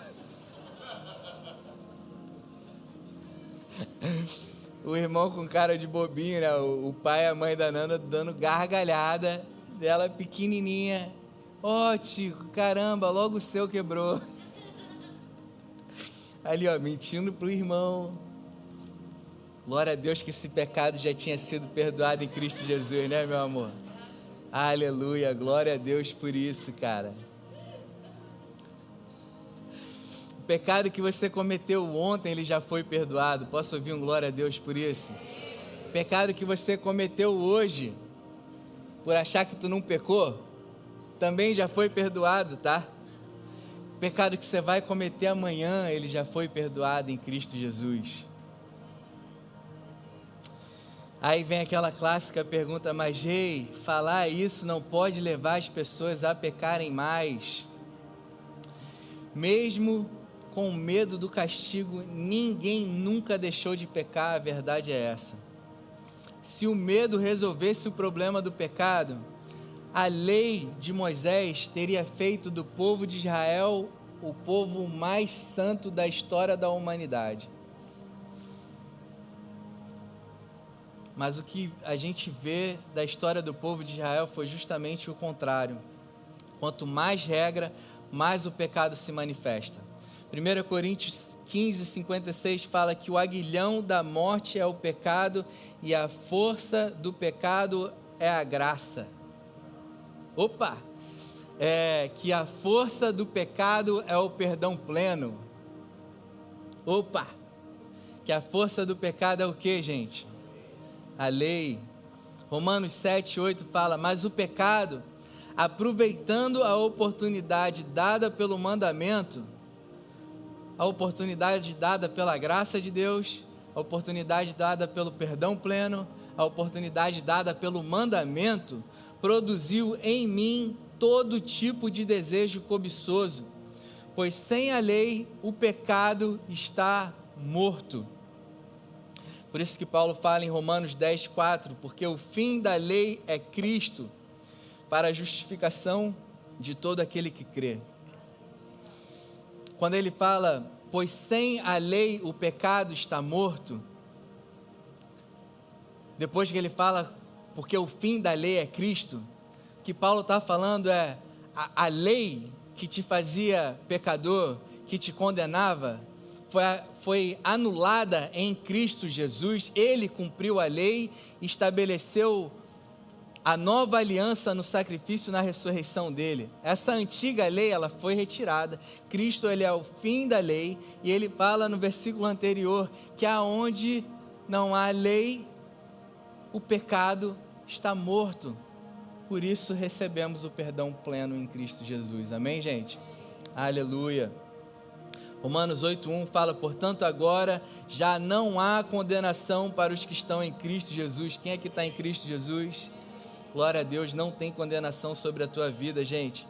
O irmão com cara de bobinho, né? O pai e a mãe da Nanda dando gargalhada, dela pequenininha. Ó, Tico, caramba, logo o seu quebrou. Ali, ó, mentindo pro irmão. Glória a Deus que esse pecado já tinha sido perdoado em Cristo Jesus, né, meu amor? Aleluia, glória a Deus por isso, cara. O pecado que você cometeu ontem, ele já foi perdoado. Posso ouvir um glória a Deus por isso? O pecado que você cometeu hoje, por achar que tu não pecou, também já foi perdoado, tá? O pecado que você vai cometer amanhã, ele já foi perdoado em Cristo Jesus. Aí vem aquela clássica pergunta: mas Rei, falar isso não pode levar as pessoas a pecarem mais? Mesmo com medo do castigo, ninguém nunca deixou de pecar, a verdade é essa. Se o medo resolvesse o problema do pecado, a lei de Moisés teria feito do povo de Israel o povo mais santo da história da humanidade. Mas o que a gente vê da história do povo de Israel foi justamente o contrário. Quanto mais regra, mais o pecado se manifesta. 1 Coríntios 15, 56 fala que o aguilhão da morte é o pecado e a força do pecado é a graça. Opa! Que a força do pecado é o perdão pleno. Opa! Que a força do pecado é o que, gente? A lei. Romanos 7, 8 fala: mas o pecado, aproveitando a oportunidade dada pelo mandamento, a oportunidade dada pela graça de Deus, a oportunidade dada pelo perdão pleno, a oportunidade dada pelo mandamento, produziu em mim todo tipo de desejo cobiçoso, pois sem a lei o pecado está morto. Por isso que Paulo fala em Romanos 10, 4, porque o fim da lei é Cristo, para a justificação de todo aquele que crê. Quando ele fala, pois sem a lei o pecado está morto, depois que ele fala, porque o fim da lei é Cristo, o que Paulo está falando é, a lei que te fazia pecador, que te condenava, foi anulada em Cristo Jesus. Ele cumpriu a lei, estabeleceu a nova aliança no sacrifício, na ressurreição dele. Essa antiga lei, ela foi retirada. Cristo, ele é o fim da lei, e ele fala no versículo anterior que aonde não há lei, o pecado está morto. Por isso recebemos o perdão pleno em Cristo Jesus. Amém, gente? Aleluia. Romanos 8:1 fala, portanto agora já não há condenação para os que estão em Cristo Jesus. Quem é que está em Cristo Jesus? Glória a Deus, não tem condenação sobre a tua vida, gente.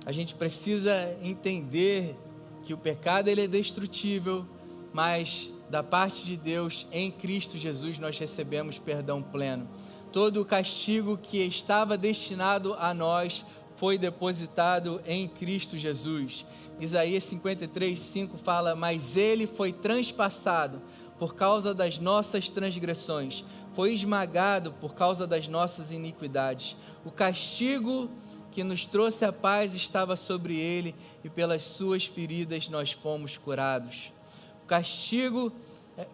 A gente precisa entender que o pecado ele é destrutível, mas da parte de Deus, em Cristo Jesus, nós recebemos perdão pleno. Todo o castigo que estava destinado a nós foi depositado em Cristo Jesus. Isaías 53:5 fala, mas ele foi transpassado por causa das nossas transgressões, foi esmagado por causa das nossas iniquidades. O castigo que nos trouxe a paz estava sobre ele, e pelas suas feridas nós fomos curados. O castigo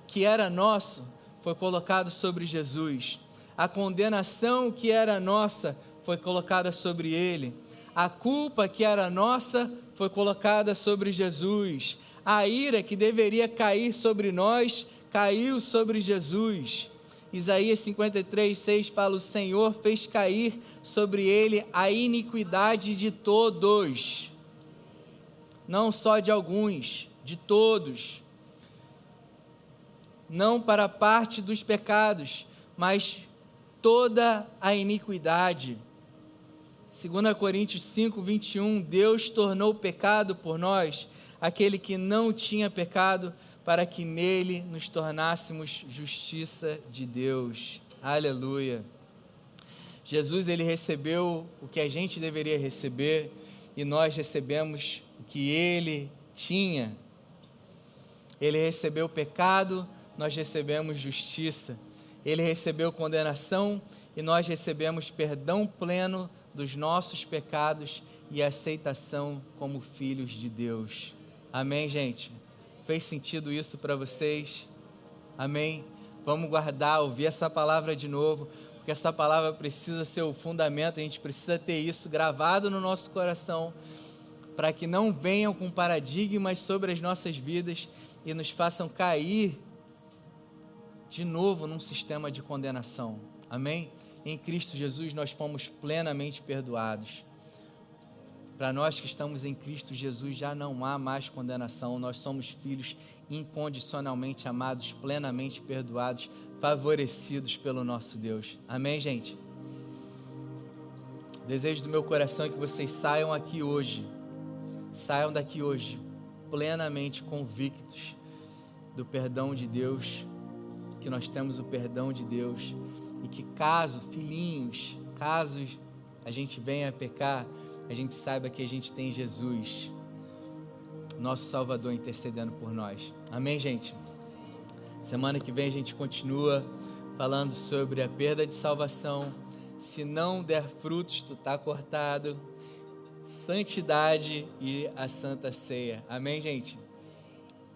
que era nosso foi colocado sobre Jesus. A condenação que era nossa foi colocada sobre ele. A culpa que era nossa foi colocada sobre Jesus. A ira que deveria cair sobre nós, caiu sobre Jesus. Isaías 53:6 fala: o Senhor fez cair sobre ele a iniquidade de todos. Não só de alguns, de todos. Não para parte dos pecados, mas toda a iniquidade. 2 Coríntios 5:21, Deus tornou pecado por nós, aquele que não tinha pecado, para que nele nos tornássemos justiça de Deus. Aleluia. Jesus, ele recebeu o que a gente deveria receber, e nós recebemos o que ele tinha. Ele recebeu pecado, nós recebemos justiça. Ele recebeu condenação e nós recebemos perdão pleno dos nossos pecados e aceitação como filhos de Deus. Amém, gente? Fez sentido isso para vocês? Amém? Vamos guardar, ouvir essa palavra de novo, porque essa palavra precisa ser o fundamento, a gente precisa ter isso gravado no nosso coração, para que não venham com paradigmas sobre as nossas vidas e nos façam cair de novo num sistema de condenação. Amém? Em Cristo Jesus nós fomos plenamente perdoados. Para nós que estamos em Cristo Jesus já não há mais condenação, nós somos filhos incondicionalmente amados, plenamente perdoados, favorecidos pelo nosso Deus. Amém, gente? O desejo do meu coração é que vocês saiam daqui hoje plenamente convictos do perdão de Deus, que nós temos o perdão de Deus, e que caso a gente venha a pecar, a gente saiba que a gente tem Jesus, nosso Salvador, intercedendo por nós. Amém, gente? Semana que vem a gente continua falando sobre a perda de salvação. Se não der frutos, tu tá cortado. Santidade e a Santa Ceia. Amém, gente?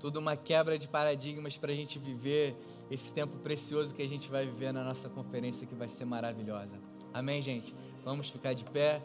Tudo uma quebra de paradigmas para a gente viver esse tempo precioso que a gente vai viver na nossa conferência, que vai ser maravilhosa. Amém, gente? Vamos ficar de pé.